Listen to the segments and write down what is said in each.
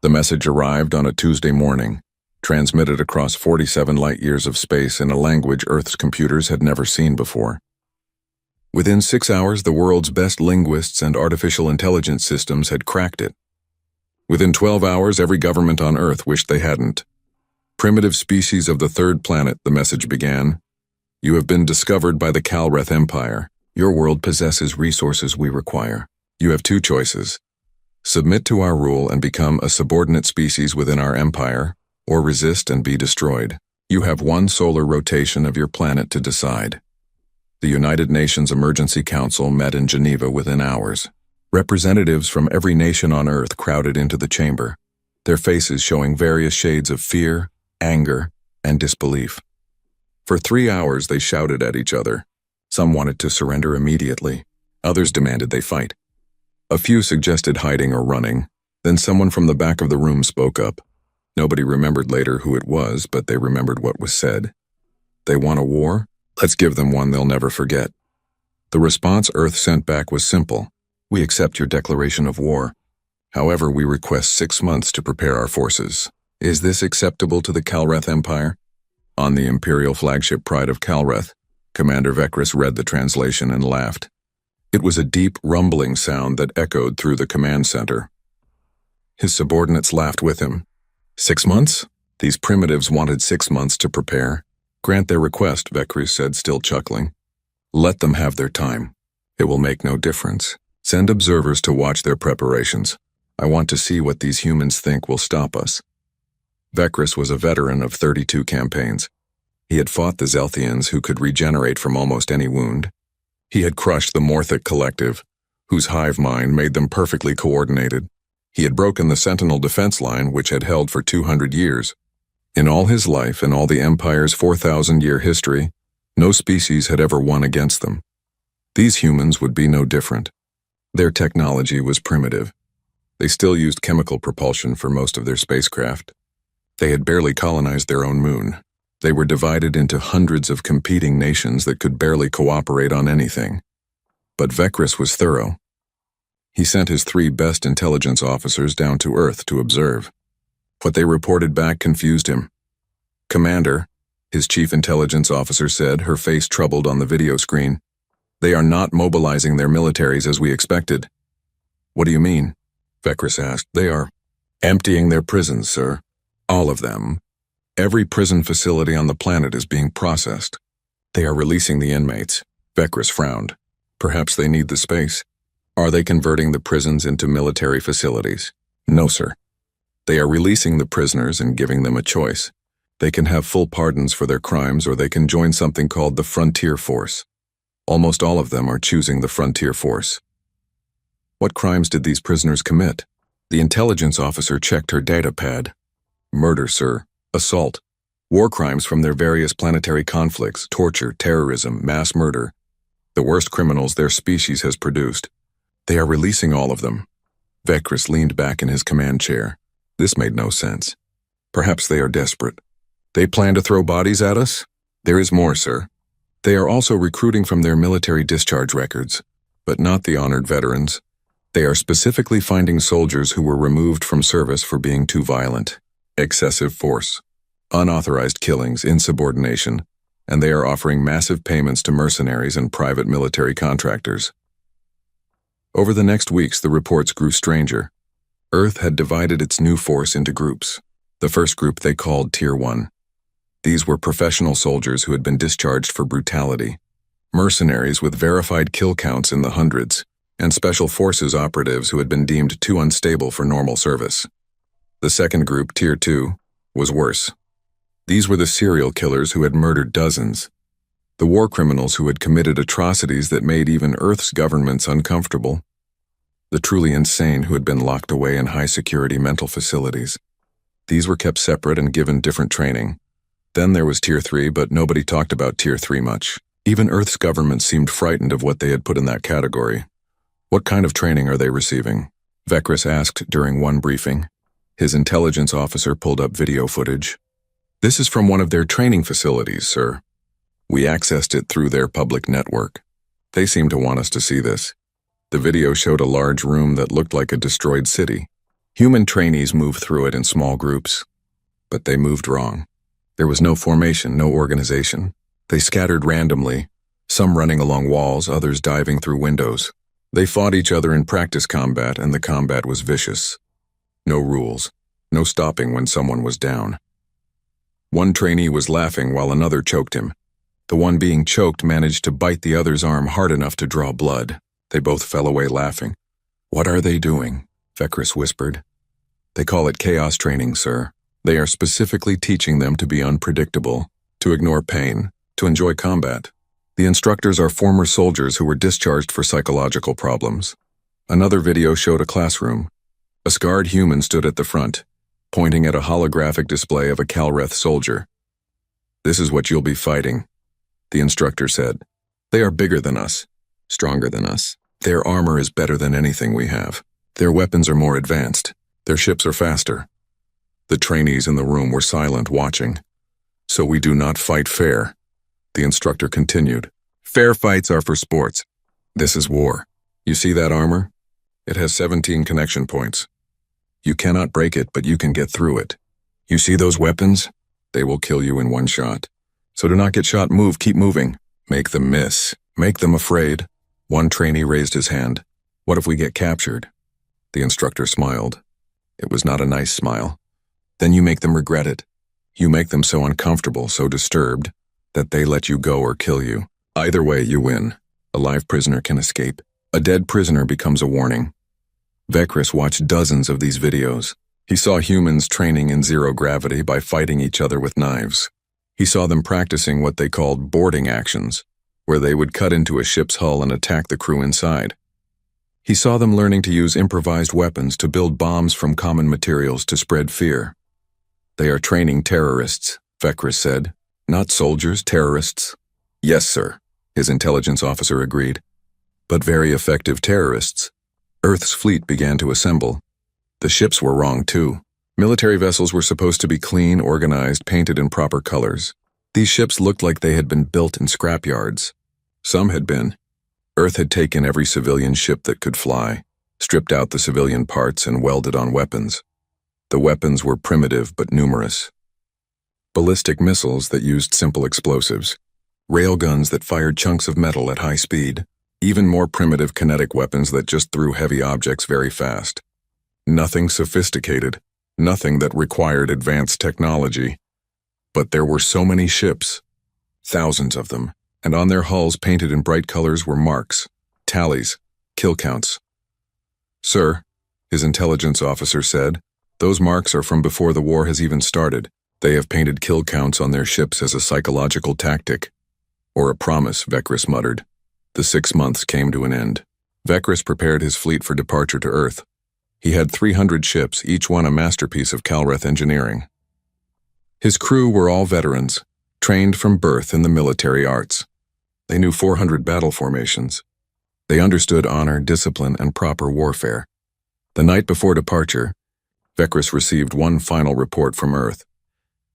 The message arrived on a Tuesday morning, transmitted across 47 light-years of space in a language Earth's computers had never seen before. Within 6 hours, the world's best linguists and artificial intelligence systems had cracked it. Within 12 hours, every government on Earth wished they hadn't. "Primitive species of the third planet," the message began. "You have been discovered by the Calreth Empire. Your world possesses resources we require. You have two choices. Submit to our rule and become a subordinate species within our empire, or resist and be destroyed. You have one solar rotation of your planet to decide." The United Nations Emergency Council met in Geneva within hours. Representatives from every nation on Earth crowded into the chamber, their faces showing various shades of fear, anger, and disbelief. For 3 hours they shouted at each other. Some wanted to surrender immediately. Others demanded they fight. A few suggested hiding or running. Then someone from the back of the room spoke up. Nobody remembered later who it was, but they remembered what was said. "They want a war? Let's give them one they'll never forget." The response Earth sent back was simple. "We accept your declaration of war. However, we request 6 months to prepare our forces. Is this acceptable to the Calreth Empire?" On the Imperial flagship Pride of Calreth, Commander Vekris read the translation and laughed. It was a deep, rumbling sound that echoed through the command center. His subordinates laughed with him. 6 months? These primitives wanted 6 months to prepare. "Grant their request," Vekris said, still chuckling. "Let them have their time. It will make no difference. Send observers to watch their preparations. I want to see what these humans think will stop us." Vekris was a veteran of 32 campaigns. He had fought the Zelthians, who could regenerate from almost any wound. He had crushed the Morthic Collective, whose hive mind made them perfectly coordinated. He had broken the Sentinel defense line, which had held for 200 years. In all his life and all the Empire's 4,000-year history, no species had ever won against them. These humans would be no different. Their technology was primitive. They still used chemical propulsion for most of their spacecraft. They had barely colonized their own moon. They were divided into hundreds of competing nations that could barely cooperate on anything. But Vekris was thorough. He sent his 3 best intelligence officers down to Earth to observe. What they reported back confused him. "Commander," his chief intelligence officer said, her face troubled on the video screen, "they are not mobilizing their militaries as we expected." "What do you mean?" Vekris asked. "They are emptying their prisons, sir. All of them. Every prison facility on the planet is being processed. They are releasing the inmates." Vekris frowned. "Perhaps they need the space. Are they converting the prisons into military facilities?" "No, sir. They are releasing the prisoners and giving them a choice. They can have full pardons for their crimes, or they can join something called the Frontier Force. Almost all of them are choosing the Frontier Force." "What crimes did these prisoners commit?" The intelligence officer checked her data pad. "Murder, sir. Assault. War crimes from their various planetary conflicts, torture, terrorism, mass murder. The worst criminals their species has produced. They are releasing all of them." Vekris leaned back in his command chair. This made no sense. "Perhaps they are desperate. They plan to throw bodies at us?" "There is more, sir. They are also recruiting from their military discharge records, but not the honored veterans. They are specifically finding soldiers who were removed from service for being too violent. Excessive force, unauthorized killings, insubordination, and they are offering massive payments to mercenaries and private military contractors." Over the next weeks, the reports grew stranger. Earth had divided its new force into groups. The first group they called Tier 1. These were professional soldiers who had been discharged for brutality, mercenaries with verified kill counts in the hundreds, and special forces operatives who had been deemed too unstable for normal service. The second group, Tier 2, was worse. These were the serial killers who had murdered dozens, the war criminals who had committed atrocities that made even Earth's governments uncomfortable, the truly insane who had been locked away in high-security mental facilities. These were kept separate and given different training. Then there was Tier 3, but nobody talked about Tier 3 much. Even Earth's government seemed frightened of what they had put in that category. "What kind of training are they receiving?" Vekris asked during one briefing. His intelligence officer pulled up video footage. "This is from one of their training facilities, sir. We accessed it through their public network. They seem to want us to see this." The video showed a large room that looked like a destroyed city. Human trainees moved through it in small groups, but they moved wrong. There was no formation, no organization. They scattered randomly, some running along walls, others diving through windows. They fought each other in practice combat, and the combat was vicious. No rules, no stopping when someone was down. One trainee was laughing while another choked him. The one being choked managed to bite the other's arm hard enough to draw blood. They both fell away laughing. "What are they doing?" Vekris whispered. "They call it chaos training, sir. They are specifically teaching them to be unpredictable, to ignore pain, to enjoy combat. The instructors are former soldiers who were discharged for psychological problems." Another video showed a classroom. A scarred human stood at the front, pointing at a holographic display of a Calreth soldier. "This is what you'll be fighting," the instructor said. "They are bigger than us, stronger than us. Their armor is better than anything we have. Their weapons are more advanced. Their ships are faster." The trainees in the room were silent, watching. "So we do not fight fair," the instructor continued. "Fair fights are for sports. This is war. You see that armor? It has 17 connection points. You cannot break it, but you can get through it. You see those weapons? They will kill you in one shot. So do not get shot, move, keep moving. Make them miss. Make them afraid." One trainee raised his hand. "What if we get captured?" The instructor smiled. It was not a nice smile. "Then you make them regret it. You make them so uncomfortable, so disturbed, that they let you go or kill you. Either way, you win. A live prisoner can escape. A dead prisoner becomes a warning." Vekris watched dozens of these videos. He saw humans training in zero gravity by fighting each other with knives. He saw them practicing what they called boarding actions, where they would cut into a ship's hull and attack the crew inside. He saw them learning to use improvised weapons to build bombs from common materials to spread fear. "They are training terrorists," Vekris said. "Not soldiers, terrorists." "Yes, sir," his intelligence officer agreed. "But very effective terrorists." Earth's fleet began to assemble. The ships were wrong, too. Military vessels were supposed to be clean, organized, painted in proper colors. These ships looked like they had been built in scrapyards. Some had been. Earth had taken every civilian ship that could fly, stripped out the civilian parts, and welded on weapons. The weapons were primitive but numerous. Ballistic missiles that used simple explosives, railguns that fired chunks of metal at high speed, even more primitive kinetic weapons that just threw heavy objects very fast. Nothing sophisticated, nothing that required advanced technology. But there were so many ships, thousands of them, and on their hulls painted in bright colors were marks, tallies, kill counts. "Sir," his intelligence officer said, "those marks are from before the war has even started. They have painted kill counts on their ships as a psychological tactic." "Or a promise," Vekris muttered. The 6 months came to an end. Vekris prepared his fleet for departure to Earth. He had 300 ships, each one a masterpiece of Calreth engineering. His crew were all veterans, trained from birth in the military arts. They knew 400 battle formations. They understood honor, discipline, and proper warfare. The night before departure, Vekris received one final report from Earth.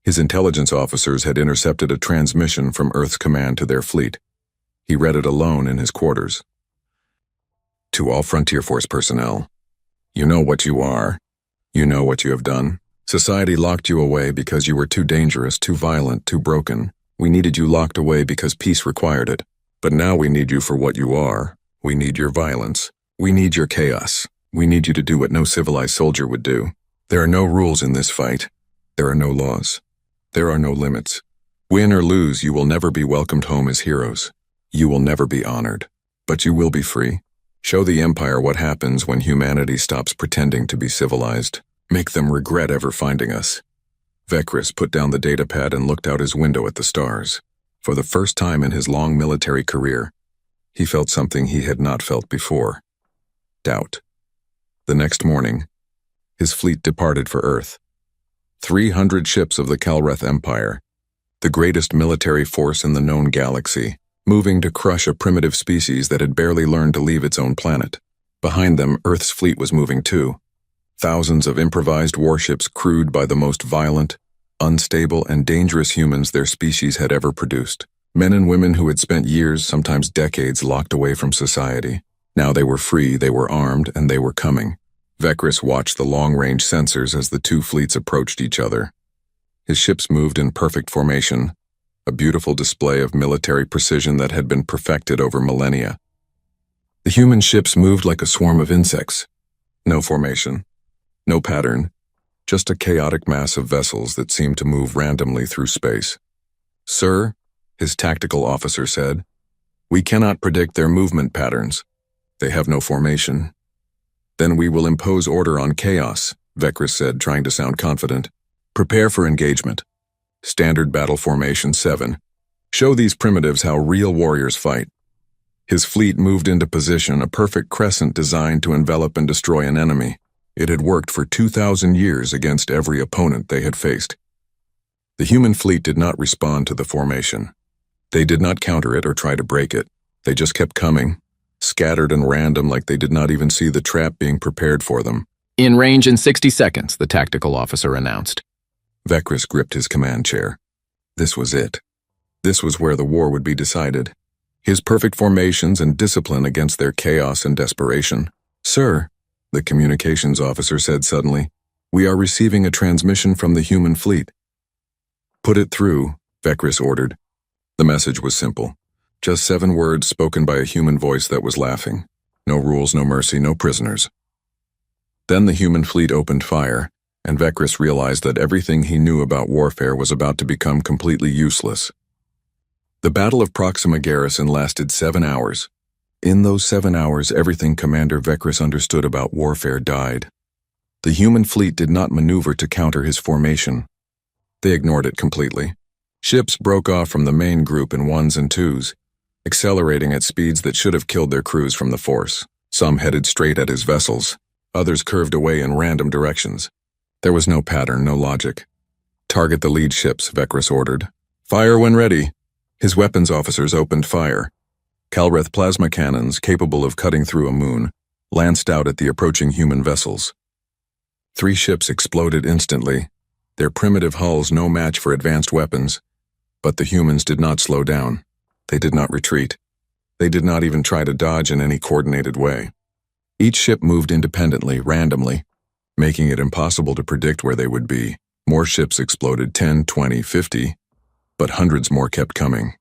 His intelligence officers had intercepted a transmission from Earth's command to their fleet. He read it alone in his quarters. "To all Frontier Force personnel, you know what you are. You know what you have done. Society locked you away because you were too dangerous, too violent, too broken. We needed you locked away because peace required it. But now we need you for what you are. We need your violence. We need your chaos. We need you to do what no civilized soldier would do. There are no rules in this fight. There are no laws. There are no limits. Win or lose, you will never be welcomed home as heroes. You will never be honored. But you will be free. Show the Empire what happens when humanity stops pretending to be civilized. Make them regret ever finding us." Vekris put down the datapad and looked out his window at the stars. For the first time in his long military career, he felt something he had not felt before: doubt. The next morning, his fleet departed for Earth. 300 ships of the Calreth Empire, the greatest military force in the known galaxy, moving to crush a primitive species that had barely learned to leave its own planet. Behind them, Earth's fleet was moving too. Thousands of improvised warships crewed by the most violent, unstable, and dangerous humans their species had ever produced. Men and women who had spent years, sometimes decades, locked away from society. Now they were free, they were armed, and they were coming. Vekris watched the long-range sensors as the two fleets approached each other. His ships moved in perfect formation, a beautiful display of military precision that had been perfected over millennia. The human ships moved like a swarm of insects. No formation, no pattern, just a chaotic mass of vessels that seemed to move randomly through space. "Sir," his tactical officer said, "we cannot predict their movement patterns. They have no formation." "Then we will impose order on chaos," Vekris said, trying to sound confident. "Prepare for engagement. Standard battle formation 7. Show these primitives how real warriors fight." His fleet moved into position, a perfect crescent designed to envelop and destroy an enemy. It had worked for 2,000 years against every opponent they had faced. The human fleet did not respond to the formation. They did not counter it or try to break it. They just kept coming, scattered and random, like they did not even see the trap being prepared for them. "In range in 60 seconds, the tactical officer announced. Vekris gripped his command chair. This was it. This was where the war would be decided. His perfect formations and discipline against their chaos and desperation. "Sir," the communications officer said suddenly, "we are receiving a transmission from the human fleet." "Put it through," Vekris ordered. The message was simple. Just 7 words spoken by a human voice that was laughing. No rules, no mercy, no prisoners. Then the human fleet opened fire, and Vekris realized that everything he knew about warfare was about to become completely useless. The Battle of Proxima Garrison lasted 7 hours. In those 7 hours, everything Commander Vekris understood about warfare died. The human fleet did not maneuver to counter his formation. They ignored it completely. Ships broke off from the main group in 1s and 2s, accelerating at speeds that should have killed their crews from the force. Some headed straight at his vessels. Others curved away in random directions. There was no pattern, no logic. "Target the lead ships," Vekris ordered. "Fire when ready." His weapons officers opened fire. Calreth plasma cannons, capable of cutting through a moon, lanced out at the approaching human vessels. 3 ships exploded instantly, their primitive hulls no match for advanced weapons. But the humans did not slow down. They did not retreat. They did not even try to dodge in any coordinated way. Each ship moved independently, randomly, making it impossible to predict where they would be. More ships exploded, 10, 20, 50, but hundreds more kept coming.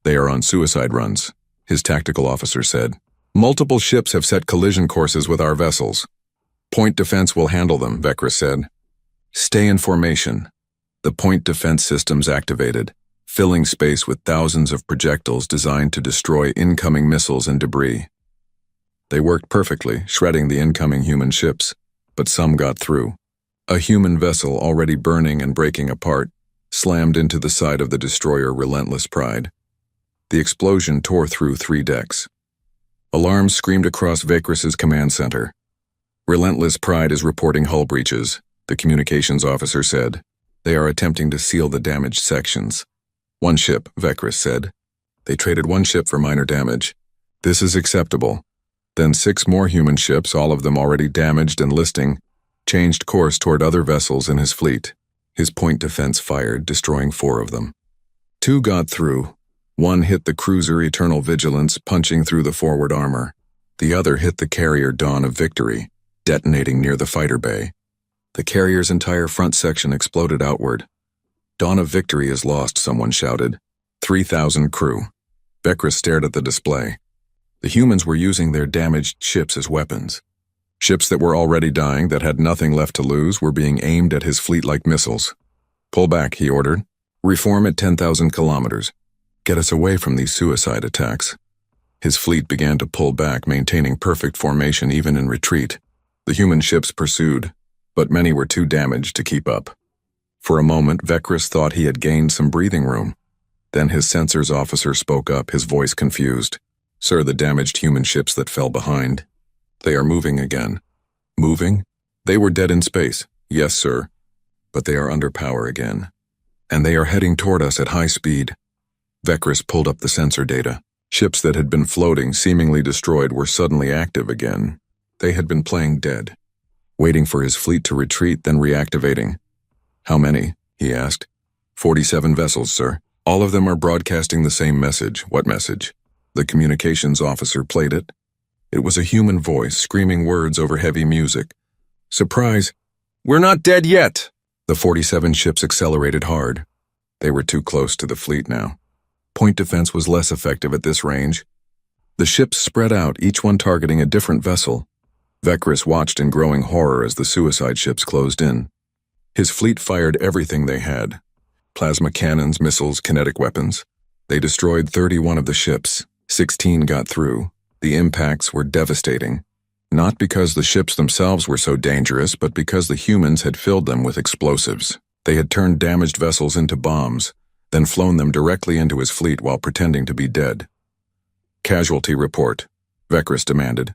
"They are on suicide runs," his tactical officer said. "Multiple ships have set collision courses with our vessels. Point defense will handle them," Vekris said. "Stay in formation." The point defense systems activated, filling space with thousands of projectiles designed to destroy incoming missiles and debris. They worked perfectly, shredding the incoming human ships, but some got through. A human vessel, already burning and breaking apart, slammed into the side of the destroyer Relentless Pride. The explosion tore through 3 decks. Alarms screamed across Vekris's command center. "Relentless Pride is reporting hull breaches," the communications officer said. "They are attempting to seal the damaged sections." "1 ship," Vekris said. "They traded 1 ship for minor damage. This is acceptable." Then 6 more human ships, all of them already damaged and listing, changed course toward other vessels in his fleet. His point defense fired, destroying 4 of them. 2 got through. 1 hit the cruiser Eternal Vigilance, punching through the forward armor. The other hit the carrier Dawn of Victory, detonating near the fighter bay. The carrier's entire front section exploded outward. "Dawn of Victory is lost," someone shouted. 3,000 crew. Vekris stared at the display. The humans were using their damaged ships as weapons. Ships that were already dying, that had nothing left to lose, were being aimed at his fleet like missiles. "Pull back," he ordered. "Reform at 10,000 kilometers. Get us away from these suicide attacks." His fleet began to pull back, maintaining perfect formation even in retreat. The human ships pursued, but many were too damaged to keep up. For a moment, Vekris thought he had gained some breathing room. Then his sensors officer spoke up, his voice confused. "Sir, the damaged human ships that fell behind. They are moving again." "Moving? They were dead in space." "Yes, sir. But they are under power again. And they are heading toward us at high speed." Vekris pulled up the sensor data. Ships that had been floating, seemingly destroyed, were suddenly active again. They had been playing dead, waiting for his fleet to retreat, then reactivating. "How many?" he asked. 47 vessels, sir. All of them are broadcasting the same message." "What message?" The communications officer played it. It was a human voice screaming words over heavy music. Surprise! We're not dead yet! The 47 ships accelerated hard. They were too close to the fleet now. Point defense was less effective at this range. The ships spread out, each one targeting a different vessel. Vekris watched in growing horror as the suicide ships closed in. His fleet fired everything they had. Plasma cannons, missiles, kinetic weapons. They destroyed 31 of the ships. 16 got through. The impacts were devastating. Not because the ships themselves were so dangerous, but because the humans had filled them with explosives. They had turned damaged vessels into bombs, then flown them directly into his fleet while pretending to be dead. Casualty report, Vekris demanded.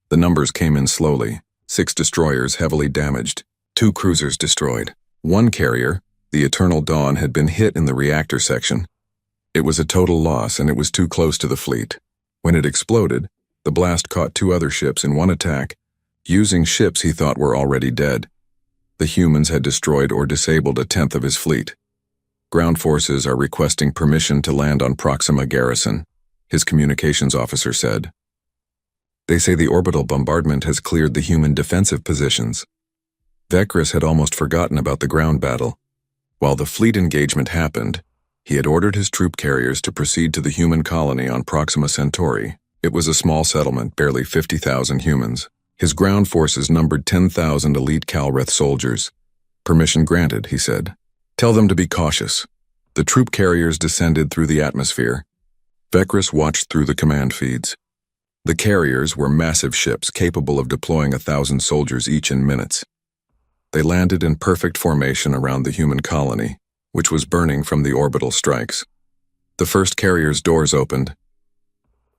The numbers came in slowly. 6 destroyers heavily damaged, 2 cruisers destroyed. 1 carrier, the Eternal Dawn, had been hit in the reactor section. It was a total loss, and it was too close to the fleet. When it exploded, the blast caught 2 other ships in one attack, using ships he thought were already dead. The humans had destroyed or disabled a tenth of his fleet. Ground forces are requesting permission to land on Proxima Garrison, his communications officer said. They say the orbital bombardment has cleared the human defensive positions. Vekris had almost forgotten about the ground battle. While the fleet engagement happened, he had ordered his troop carriers to proceed to the human colony on Proxima Centauri. It was a small settlement, barely 50,000 humans. His ground forces numbered 10,000 elite Calreth soldiers. Permission granted, he said. Tell them to be cautious. The troop carriers descended through the atmosphere. Vekris watched through the command feeds. The carriers were massive ships capable of deploying 1,000 soldiers each in minutes. They landed in perfect formation around the human colony, which was burning from the orbital strikes. The first carrier's doors opened.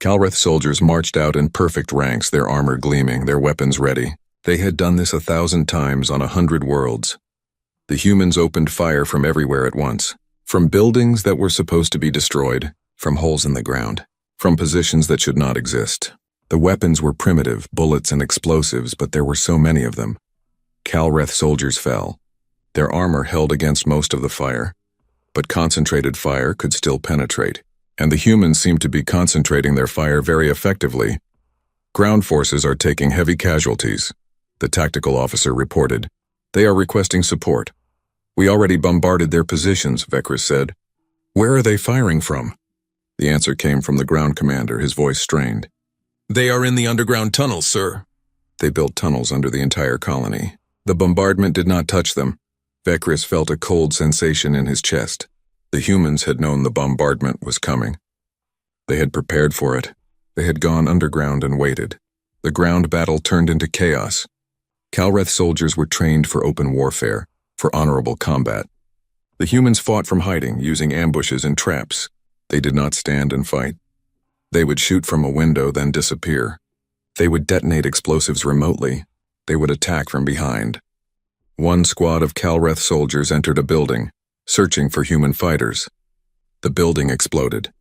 Calreth soldiers marched out in perfect ranks, their armor gleaming, their weapons ready. They had done this 1,000 times on 100 worlds. The humans opened fire from everywhere at once, from buildings that were supposed to be destroyed, from holes in the ground, from positions that should not exist. The weapons were primitive, bullets and explosives, but there were so many of them. Calreth soldiers fell. Their armor held against most of the fire, but concentrated fire could still penetrate, and the humans seemed to be concentrating their fire very effectively. Ground forces are taking heavy casualties, the tactical officer reported. They are requesting support. We already bombarded their positions, Vekris said. Where are they firing from? The answer came from the ground commander, his voice strained. They are in the underground tunnels, sir. They built tunnels under the entire colony. The bombardment did not touch them. Vekris felt a cold sensation in his chest. The humans had known the bombardment was coming. They had prepared for it. They had gone underground and waited. The ground battle turned into chaos. Calreth soldiers were trained for open warfare, for honorable combat. The humans fought from hiding, using ambushes and traps. They did not stand and fight. They would shoot from a window, then disappear. They would detonate explosives remotely. They would attack from behind. One squad of Calreth soldiers entered a building, searching for human fighters. The building exploded.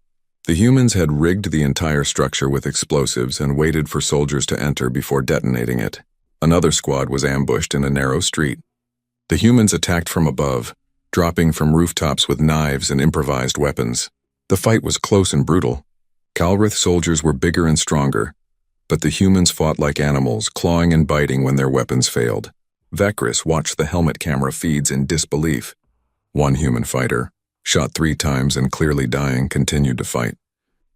The humans had rigged the entire structure with explosives and waited for soldiers to enter before detonating it. Another squad was ambushed in a narrow street. The humans attacked from above, dropping from rooftops with knives and improvised weapons. The fight was close and brutal. Calreth soldiers were bigger and stronger, but the humans fought like animals, clawing and biting when their weapons failed. Vekris watched the helmet camera feeds in disbelief. One human fighter, shot 3 times and clearly dying, continued to fight.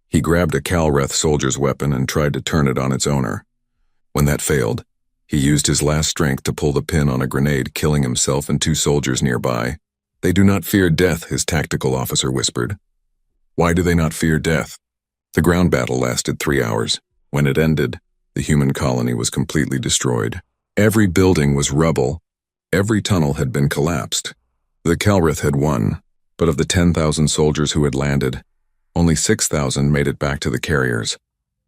He grabbed a Calreth soldier's weapon and tried to turn it on its owner. When that failed, he used his last strength to pull the pin on a grenade, killing himself and 2 soldiers nearby. They do not fear death, his tactical officer whispered. Why do they not fear death? The ground battle lasted 3 hours. When it ended, the human colony was completely destroyed. Every building was rubble. Every tunnel had been collapsed. The Calreth had won, but of the 10,000 soldiers who had landed, only 6,000 made it back to the carriers.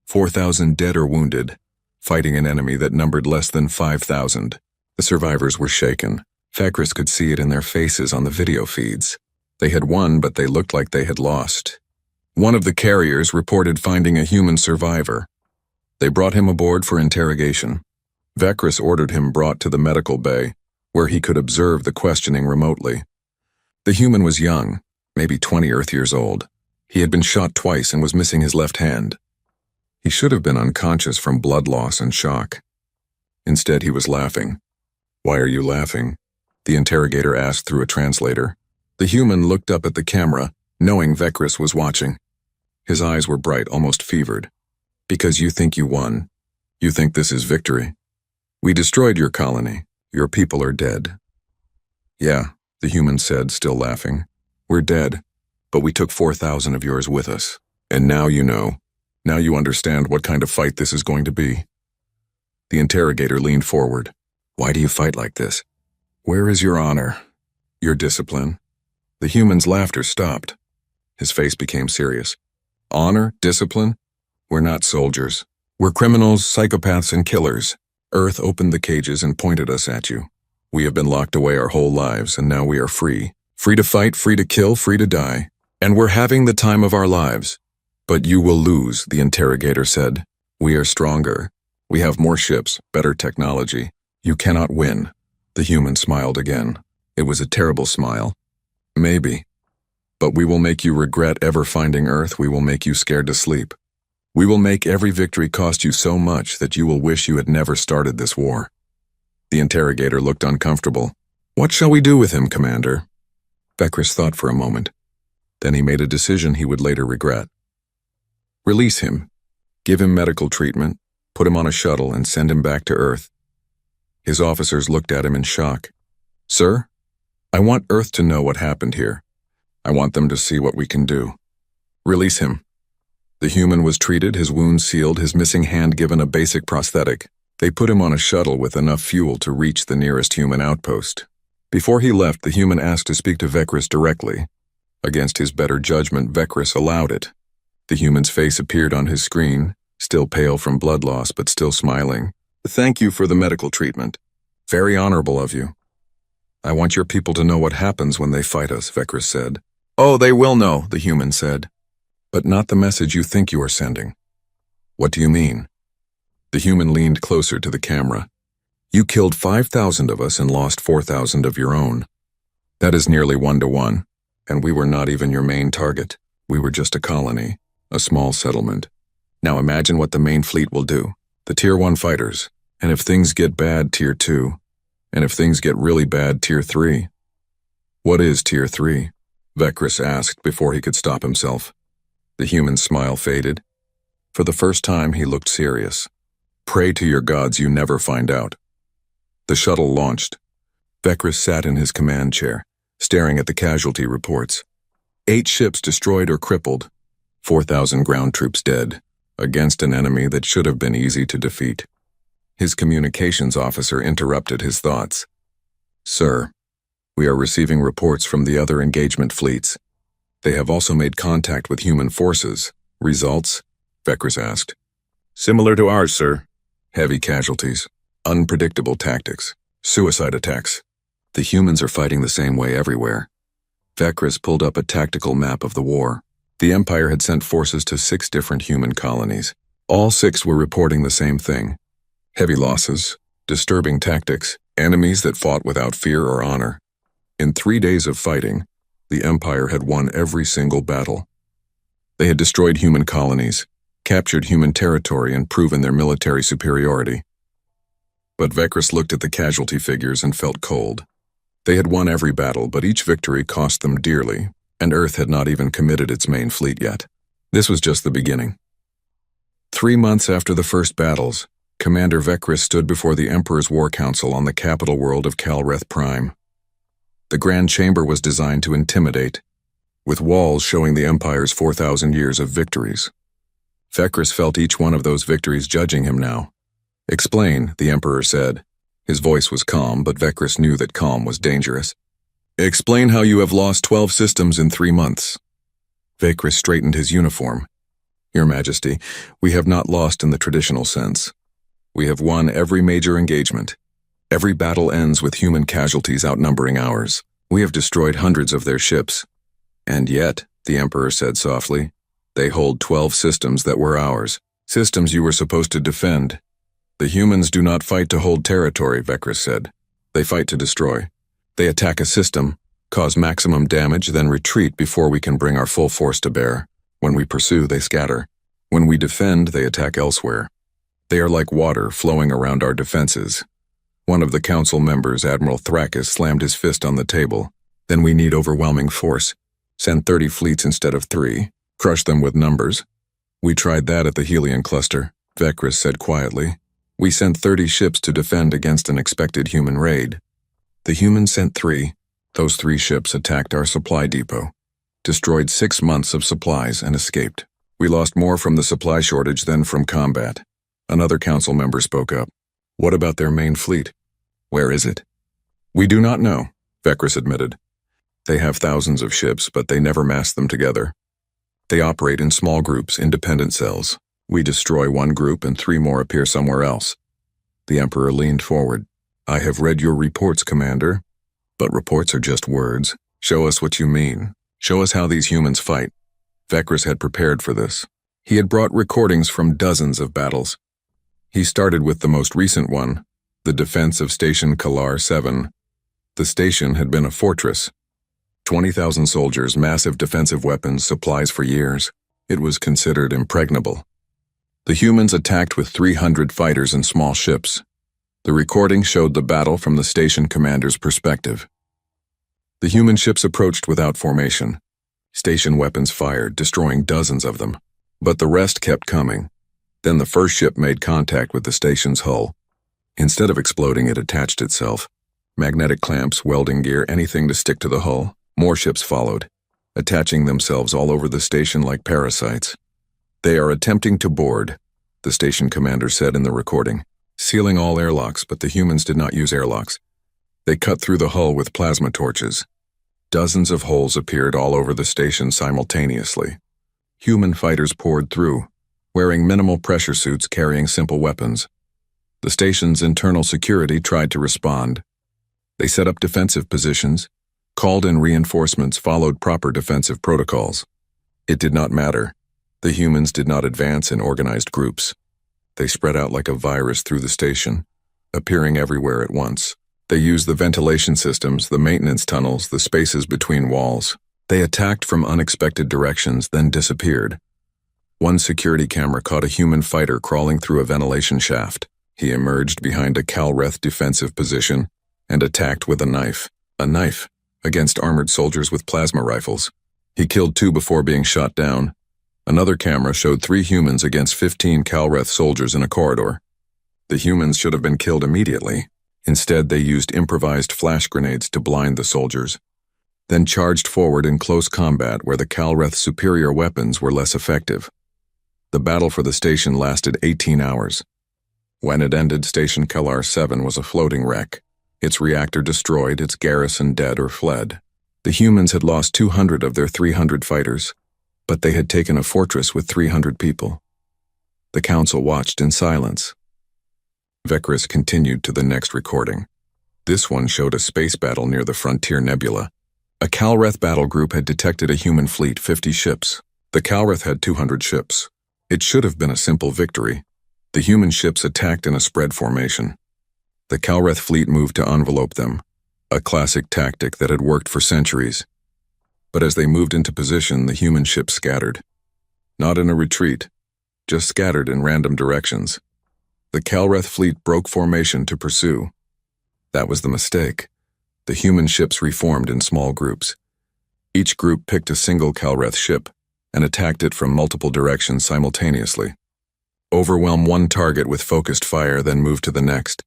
4,000 dead or wounded, fighting an enemy that numbered less than 5,000. The survivors were shaken. Vekris could see it in their faces on the video feeds. They had won, but they looked like they had lost. One of the carriers reported finding a human survivor. They brought him aboard for interrogation. Vekris ordered him brought to the medical bay, where he could observe the questioning remotely. The human was young, maybe 20 Earth years old. He had been shot twice and was missing his left hand. He should have been unconscious from blood loss and shock. Instead, he was laughing. "Why are you laughing?" the interrogator asked through a translator. The human looked up at the camera, knowing Vekris was watching. His eyes were bright, almost fevered. "Because you think you won. You think this is victory. We destroyed your colony. Your people are dead." "Yeah," the human said, still laughing. "We're dead, but we took 4,000 of yours with us. And now you know. Now you understand what kind of fight this is going to be." The interrogator leaned forward. "Why do you fight like this? Where is your honor? Your discipline?" The human's laughter stopped. His face became serious. "Honor? Discipline? We're not soldiers. We're criminals, psychopaths, and killers. Earth opened the cages and pointed us at you. We have been locked away our whole lives, and now we are free. Free to fight, free to kill, free to die. And we're having the time of our lives. But you will lose," the interrogator said. "We are stronger. We have more ships, better technology. You cannot win." The human smiled again. It was a terrible smile. "Maybe. But we will make you regret ever finding Earth. We will make you scared to sleep. We will make every victory cost you so much that you will wish you had never started this war." The interrogator looked uncomfortable. "What shall we do with him, Commander?" Vekris thought for a moment. Then he made a decision he would later regret. "Release him. Give him medical treatment, put him on a shuttle, and send him back to Earth." His officers looked at him in shock. "Sir, I want Earth to know what happened here. I want them to see what we can do. Release him." The human was treated, his wounds sealed, his missing hand given a basic prosthetic. They put him on a shuttle with enough fuel to reach the nearest human outpost. Before he left, the human asked to speak to Vekris directly. Against his better judgment, Vekris allowed it. The human's face appeared on his screen, still pale from blood loss but still smiling. "Thank you for the medical treatment. Very honorable of you." "I want your people to know what happens when they fight us," Vekris said. "Oh, they will know," the human said. "But not the message you think you are sending." "What do you mean?" The human leaned closer to the camera. "You killed 5,000 of us and lost 4,000 of your own. That is nearly 1-to-1, and we were not even your main target. We were just a colony, a small settlement. Now imagine what the main fleet will do, the Tier 1 fighters, and if things get bad, Tier 2, and if things get really bad, Tier 3. "What is Tier 3? Vekris asked before he could stop himself. The human's smile faded. For the first time, he looked serious. "Pray to your gods you never find out." The shuttle launched. Vekris sat in his command chair, staring at the casualty reports. 8 ships destroyed or crippled, 4,000 ground troops dead, against an enemy that should have been easy to defeat. His communications officer interrupted his thoughts. "Sir, we are receiving reports from the other engagement fleets. They have also made contact with human forces. Results?" Vekris asked. "Similar to ours, sir. Heavy casualties, unpredictable tactics, suicide attacks. The humans are fighting the same way everywhere." Vekris pulled up a tactical map of the war. The Empire had sent forces to 6 different human colonies. All 6 were reporting the same thing. Heavy losses, disturbing tactics, enemies that fought without fear or honor. In 3 days of fighting, the Empire had won every single battle. They had destroyed human colonies, captured human territory, and proven their military superiority. But Vekris looked at the casualty figures and felt cold. They had won every battle, but each victory cost them dearly, and Earth had not even committed its main fleet yet. This was just the beginning. 3 months after the first battles, Commander Vekris stood before the Emperor's War Council on the capital world of Calreth Prime. The Grand Chamber was designed to intimidate, with walls showing the Empire's 4,000 years of victories. Vekris felt each one of those victories judging him now. "Explain," the Emperor said. His voice was calm, but Vekris knew that calm was dangerous. "Explain how you have lost 12 systems in 3 months." Vekris straightened his uniform. "Your Majesty, we have not lost in the traditional sense. We have won every major engagement. Every battle ends with human casualties outnumbering ours. We have destroyed hundreds of their ships. And yet," the Emperor said softly, "they hold 12 systems that were ours, systems you were supposed to defend." "The humans do not fight to hold territory," Vekris said. "They fight to destroy. They attack a system, cause maximum damage, then retreat before we can bring our full force to bear. When we pursue, they scatter. When we defend, they attack elsewhere. They are like water flowing around our defenses. One of the council members, Admiral Thrakis, slammed his fist on the table. Then we need overwhelming force. Send 30 fleets instead of 3. Crush them with numbers. We tried that at the Helion cluster, Vekris said quietly. We sent 30 ships to defend against an expected human raid. The humans sent 3. Those 3 ships attacked our supply depot, destroyed 6 months of supplies, and escaped. We lost more from the supply shortage than from combat. Another council member spoke up. What about their main fleet? Where is it? We do not know, Vekris admitted. They have thousands of ships, but they never mass them together. They operate in small groups, independent cells. We destroy one group and 3 more appear somewhere else. The Emperor leaned forward. I have read your reports, Commander. But reports are just words. Show us what you mean. Show us how these humans fight. Vekris had prepared for this. He had brought recordings from dozens of battles. He started with the most recent one, the defense of Station Kalar 7. The station had been a fortress. 20,000 soldiers, massive defensive weapons, supplies for years. It was considered impregnable. The humans attacked with 300 fighters and small ships. The recording showed the battle from the station commander's perspective. The human ships approached without formation. Station weapons fired, destroying dozens of them. But the rest kept coming. Then the first ship made contact with the station's hull. Instead of exploding, it attached itself. Magnetic clamps, welding gear, anything to stick to the hull. More ships followed, attaching themselves all over the station like parasites. They are attempting to board, the station commander said in the recording, sealing all airlocks, but the humans did not use airlocks. They cut through the hull with plasma torches. Dozens of holes appeared all over the station simultaneously. Human fighters poured through, wearing minimal pressure suits carrying simple weapons. The station's internal security tried to respond. They set up defensive positions, called in reinforcements, followed proper defensive protocols. It did not matter. The humans did not advance in organized groups. They spread out like a virus through the station, appearing everywhere at once. They used the ventilation systems, the maintenance tunnels, the spaces between walls. They attacked from unexpected directions, then disappeared. One security camera caught a human fighter crawling through a ventilation shaft. He emerged behind a Kalreth defensive position and attacked with a knife. A knife against armored soldiers with plasma rifles. He killed 2 before being shot down. Another camera showed 3 humans against 15 Kalreth soldiers in a corridor. The humans should have been killed immediately. Instead, they used improvised flash grenades to blind the soldiers, then charged forward in close combat where the Kalreth's superior weapons were less effective. The battle for the station lasted 18 hours. When it ended, Station Kalar 7 was a floating wreck. Its reactor destroyed, its garrison dead or fled. The humans had lost 200 of their 300 fighters, but they had taken a fortress with 300 people. The council watched in silence. Vekris continued to the next recording. This one showed a space battle near the Frontier Nebula. A Kalreth battle group had detected a human fleet, 50 ships. The Kalreth had 200 ships. It should have been a simple victory. The human ships attacked in a spread formation. The Kalreth fleet moved to envelope them, a classic tactic that had worked for centuries. But as they moved into position, the human ships scattered. Not in a retreat, just scattered in random directions. The Kalreth fleet broke formation to pursue. That was the mistake. The human ships reformed in small groups. Each group picked a single Kalreth ship and attacked it from multiple directions simultaneously. Overwhelm one target with focused fire, then move to the next.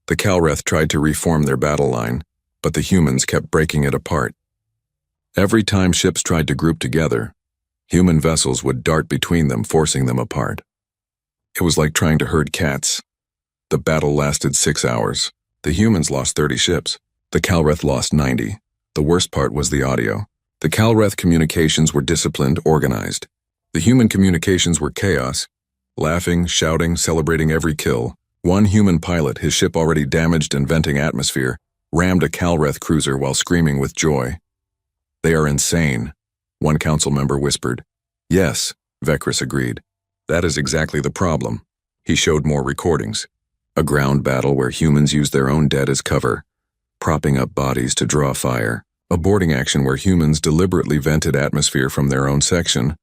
The Kalreth tried to reform their battle line, but the humans kept breaking it apart. Every time ships tried to group together, human vessels would dart between them, forcing them apart. It was like trying to herd cats. The battle lasted 6 hours. The humans lost 30 ships. The Kalreth lost 90. The worst part was the audio. The Kalreth communications were disciplined, organized. The human communications were chaos, laughing, shouting, celebrating every kill. One human pilot, his ship already damaged and venting atmosphere, rammed a Kalreth cruiser while screaming with joy. They are insane, one council member whispered. Yes, Vekris agreed. That is exactly the problem. He showed more recordings. A ground battle where humans used their own dead as cover, propping up bodies to draw fire. A boarding action where humans deliberately vented atmosphere from their own section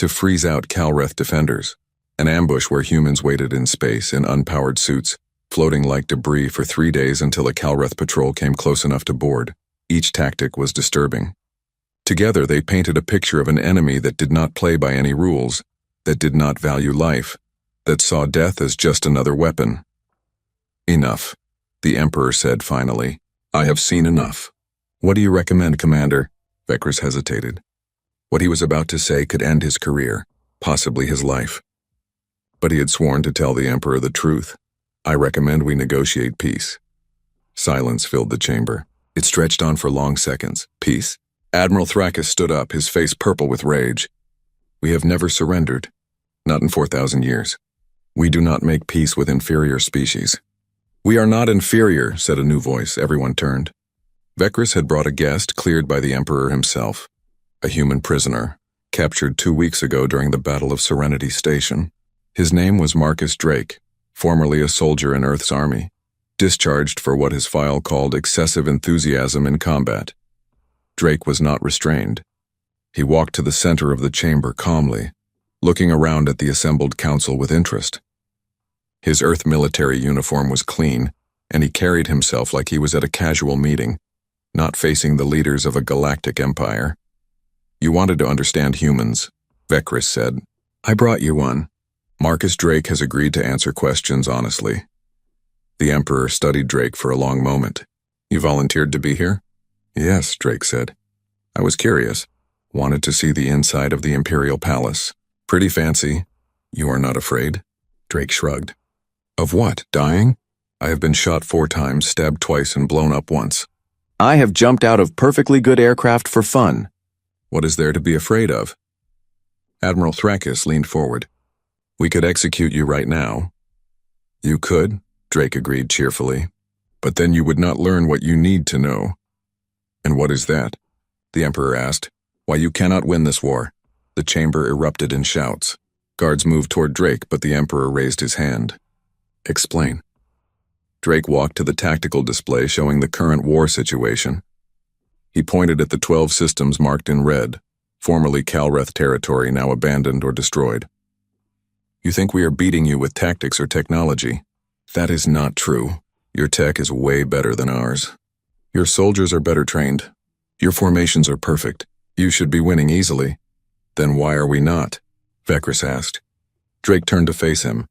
to freeze out Calreth defenders, an ambush where humans waited in space in unpowered suits, floating like debris for 3 days until a Calreth patrol came close enough to board. Each tactic was disturbing. Together they painted a picture of an enemy that did not play by any rules, that did not value life, that saw death as just another weapon. Enough, the Emperor said finally. I have seen enough. What do you recommend, Commander? Vekris hesitated. What he was about to say could end his career, possibly his life. But he had sworn to tell the Emperor the truth. I recommend we negotiate peace. Silence filled the chamber. It stretched on for long seconds. Peace? Admiral Thrakis stood up, his face purple with rage. We have never surrendered. Not in 4,000 years. We do not make peace with inferior species. We are not inferior, said a new voice. Everyone turned. Vekris had brought a guest cleared by the Emperor himself, a human prisoner, captured 2 weeks ago during the Battle of Serenity Station. His name was Marcus Drake, formerly a soldier in Earth's army, discharged for what his file called excessive enthusiasm in combat. Drake was not restrained. He walked to the center of the chamber calmly, looking around at the assembled council with interest. His Earth military uniform was clean, and he carried himself like he was at a casual meeting, not facing the leaders of a galactic empire. You wanted to understand humans, Vekris said. I brought you one. Marcus Drake has agreed to answer questions honestly. The Emperor studied Drake for a long moment. You volunteered to be here? Yes, Drake said. I was curious. Wanted to see the inside of the Imperial Palace. Pretty fancy. You are not afraid? Drake shrugged. Of what, dying? I have been shot 4 times, stabbed twice, and blown up once. I have jumped out of perfectly good aircraft for fun. What is there to be afraid of? Admiral Thrakis leaned forward. We could execute you right now. You could, Drake agreed cheerfully. But then you would not learn what you need to know. And what is that? The Emperor asked. Why, you cannot win this war. The chamber erupted in shouts. Guards moved toward Drake, but the Emperor raised his hand. Explain. Drake walked to the tactical display showing the current war situation. He pointed at the 12 systems marked in red, formerly Calreth territory, now abandoned or destroyed. You think we are beating you with tactics or technology? That is not true. Your tech is way better than ours. Your soldiers are better trained. Your formations are perfect. You should be winning easily. Then why are we not? Vekris asked. Drake turned to face him.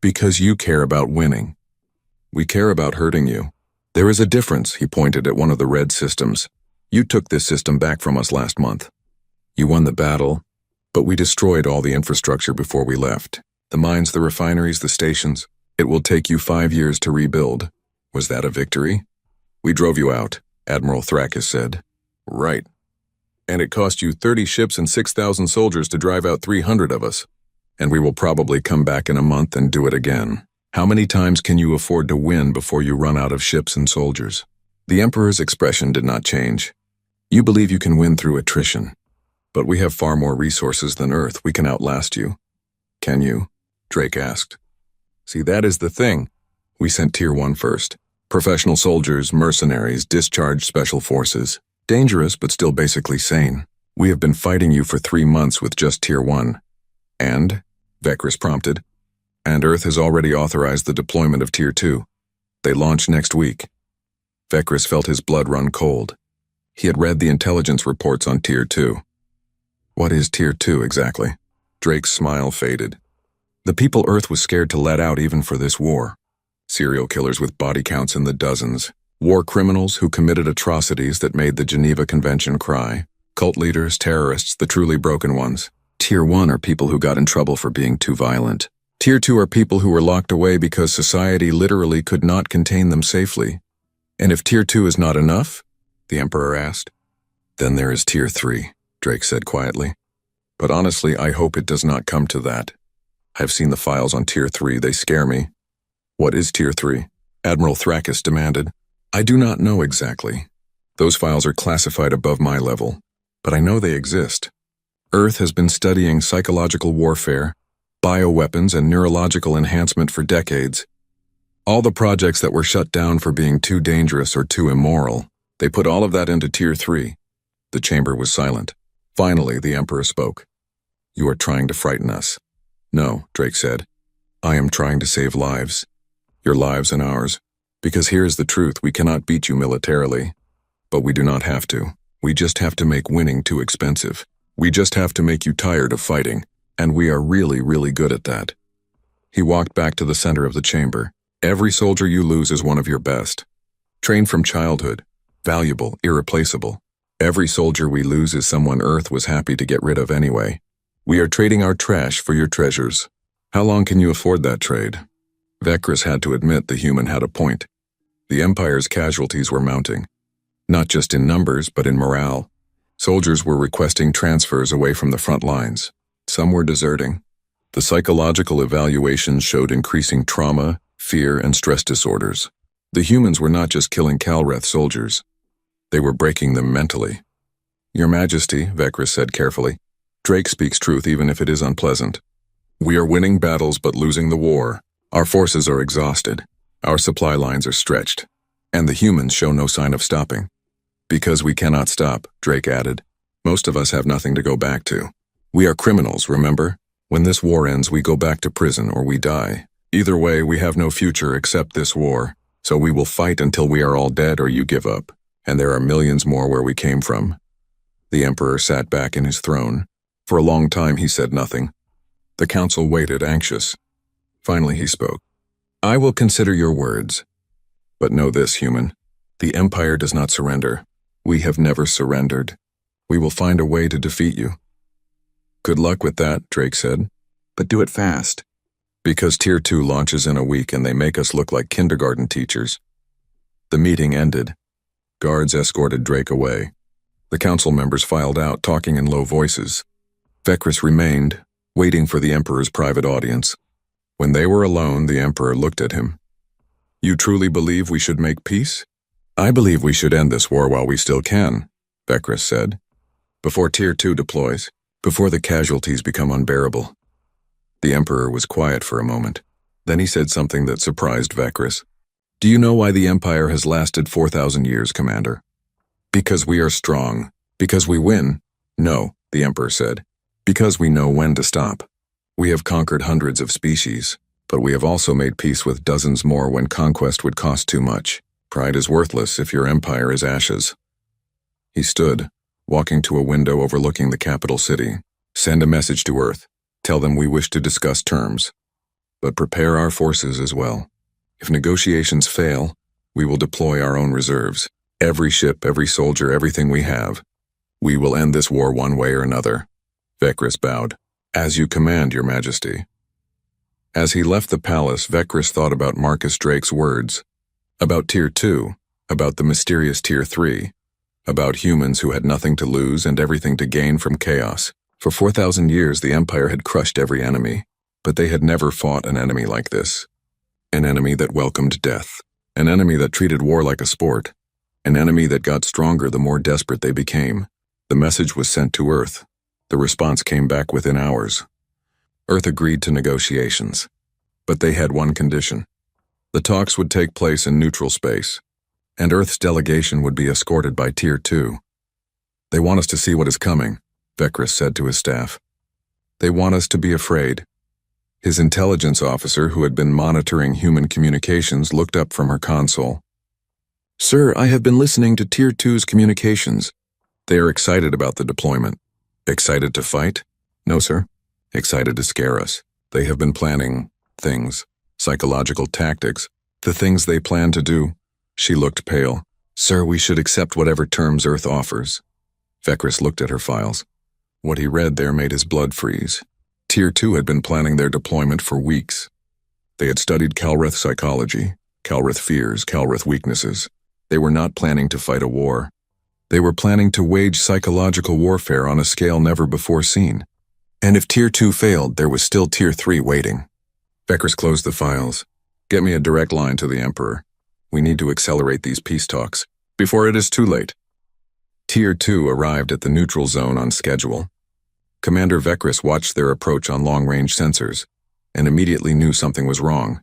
Because you care about winning. We care about hurting you. There is a difference, he pointed at one of the red systems. You took this system back from us last month. You won the battle, but we destroyed all the infrastructure before we left. The mines, the refineries, the stations. It will take you 5 years to rebuild. Was that a victory? We drove you out, Admiral Thrakis said. Right. And it cost you 30 ships and 6,000 soldiers to drive out 300 of us. And we will probably come back in a month and do it again. How many times can you afford to win before you run out of ships and soldiers? The Emperor's expression did not change. You believe you can win through attrition. But we have far more resources than Earth. We can outlast you. Can you? Drake asked. See, that is the thing. We sent Tier 1 first. Professional soldiers, mercenaries, discharged special forces. Dangerous, but still basically sane. We have been fighting you for 3 months with just Tier 1. And? Vekris prompted. And Earth has already authorized the deployment of Tier 2. They launch next week. Vekris felt his blood run cold. He had read the intelligence reports on Tier 2. What is Tier 2 exactly? Drake's smile faded. The people Earth was scared to let out even for this war. Serial killers with body counts in the dozens. War criminals who committed atrocities that made the Geneva Convention cry. Cult leaders, terrorists, the truly broken ones. Tier 1 are people who got in trouble for being too violent. Tier 2 are people who were locked away because society literally could not contain them safely. And if Tier 2 is not enough? The Emperor asked. Then there is Tier 3, Drake said quietly. But honestly, I hope it does not come to that. I've seen the files on Tier 3, they scare me. What is Tier 3? Admiral Thrakis demanded. I do not know exactly. Those files are classified above my level, but I know they exist. Earth has been studying psychological warfare, bioweapons, and neurological enhancement for decades. All the projects that were shut down for being too dangerous or too immoral, they put all of that into Tier 3. The chamber was silent. Finally, the Emperor spoke. You are trying to frighten us. No, Drake said. I am trying to save lives. Your lives and ours. Because here's the truth, we cannot beat you militarily. But we do not have to. We just have to make winning too expensive. We just have to make you tired of fighting. And we are really, really good at that. He walked back to the center of the chamber. Every soldier you lose is one of your best. Trained from childhood. Valuable, irreplaceable. Every soldier we lose is someone Earth was happy to get rid of anyway. We are trading our trash for your treasures. How long can you afford that trade? Vekris had to admit the human had a point. The Empire's casualties were mounting. Not just in numbers, but in morale. Soldiers were requesting transfers away from the front lines. Some were deserting. The psychological evaluations showed increasing trauma, fear, and stress disorders. The humans were not just killing Calreth soldiers. They were breaking them mentally. Your Majesty, Vekris said carefully, Drake speaks truth even if it is unpleasant. We are winning battles but losing the war. Our forces are exhausted. Our supply lines are stretched. And the humans show no sign of stopping. Because we cannot stop, Drake added. Most of us have nothing to go back to. We are criminals, remember? When this war ends, we go back to prison or we die. Either way, we have no future except this war. So we will fight until we are all dead or you give up. And there are millions more where we came from. The Emperor sat back in his throne. For a long time he said nothing. The council waited, anxious. Finally he spoke. I will consider your words. But know this, human. The Empire does not surrender. We have never surrendered. We will find a way to defeat you. Good luck with that, Drake said. But do it fast. Because Tier 2 launches in a week and they make us look like kindergarten teachers. The meeting ended. Guards escorted Drake away. The council members filed out, talking in low voices. Vekris remained, waiting for the Emperor's private audience. When they were alone, the Emperor looked at him. You truly believe we should make peace? I believe we should end this war while we still can, Vekris said. Before Tier 2 deploys, before the casualties become unbearable. The Emperor was quiet for a moment. Then he said something that surprised Vekris. Do you know why the Empire has lasted 4,000 years, Commander? Because we are strong. Because we win? No, the Emperor said. Because we know when to stop. We have conquered hundreds of species, but we have also made peace with dozens more when conquest would cost too much. Pride is worthless if your empire is ashes. He stood, walking to a window overlooking the capital city. Send a message to Earth. Tell them we wish to discuss terms. But prepare our forces as well. If negotiations fail, we will deploy our own reserves. Every ship, every soldier, everything we have. We will end this war one way or another. Vekris bowed. As you command, Your Majesty. As he left the palace, Vekris thought about Marcus Drake's words. About Tier 2, about the mysterious Tier 3, about humans who had nothing to lose and everything to gain from chaos. For 4,000 years, the Empire had crushed every enemy, but they had never fought an enemy like this. An enemy that welcomed death. An enemy that treated war like a sport. An enemy that got stronger the more desperate they became. The message was sent to Earth. The response came back within hours. Earth agreed to negotiations. But they had one condition. The talks would take place in neutral space, and Earth's delegation would be escorted by Tier 2. They want us to see what is coming, Vekris said to his staff. They want us to be afraid. His intelligence officer, who had been monitoring human communications, looked up from her console. Sir, I have been listening to Tier 2's communications. They are excited about the deployment. Excited to fight? No, sir. Excited to scare us. They have been planning things, psychological tactics, the things they plan to do. She looked pale. Sir, we should accept whatever terms Earth offers. Vekris looked at her files. What he read there made his blood freeze. Tier 2 had been planning their deployment for weeks. They had studied Calreth psychology, Calreth fears, Calreth weaknesses. They were not planning to fight a war. They were planning to wage psychological warfare on a scale never before seen. And if Tier 2 failed, there was still Tier 3 waiting. Vekris closed the files. Get me a direct line to the Emperor. We need to accelerate these peace talks, before it is too late. Tier 2 arrived at the neutral zone on schedule. Commander Vekris watched their approach on long-range sensors, and immediately knew something was wrong.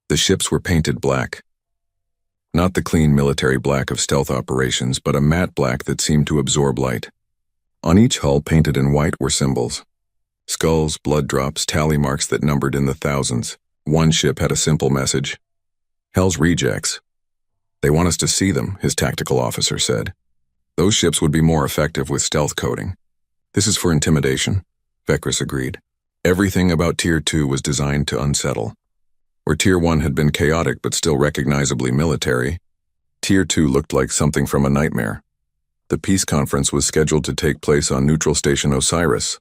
The ships were painted black. Not the clean military black of stealth operations, but a matte black that seemed to absorb light. On each hull painted in white were symbols. Skulls, blood drops, tally marks that numbered in the thousands. One ship had a simple message. Hell's rejects. They want us to see them, his tactical officer said. Those ships would be more effective with stealth coding. This is for intimidation, Vekris agreed. Everything about Tier 2 was designed to unsettle. Where Tier 1 had been chaotic but still recognizably military, Tier 2 looked like something from a nightmare. The peace conference was scheduled to take place on Neutral Station Osiris,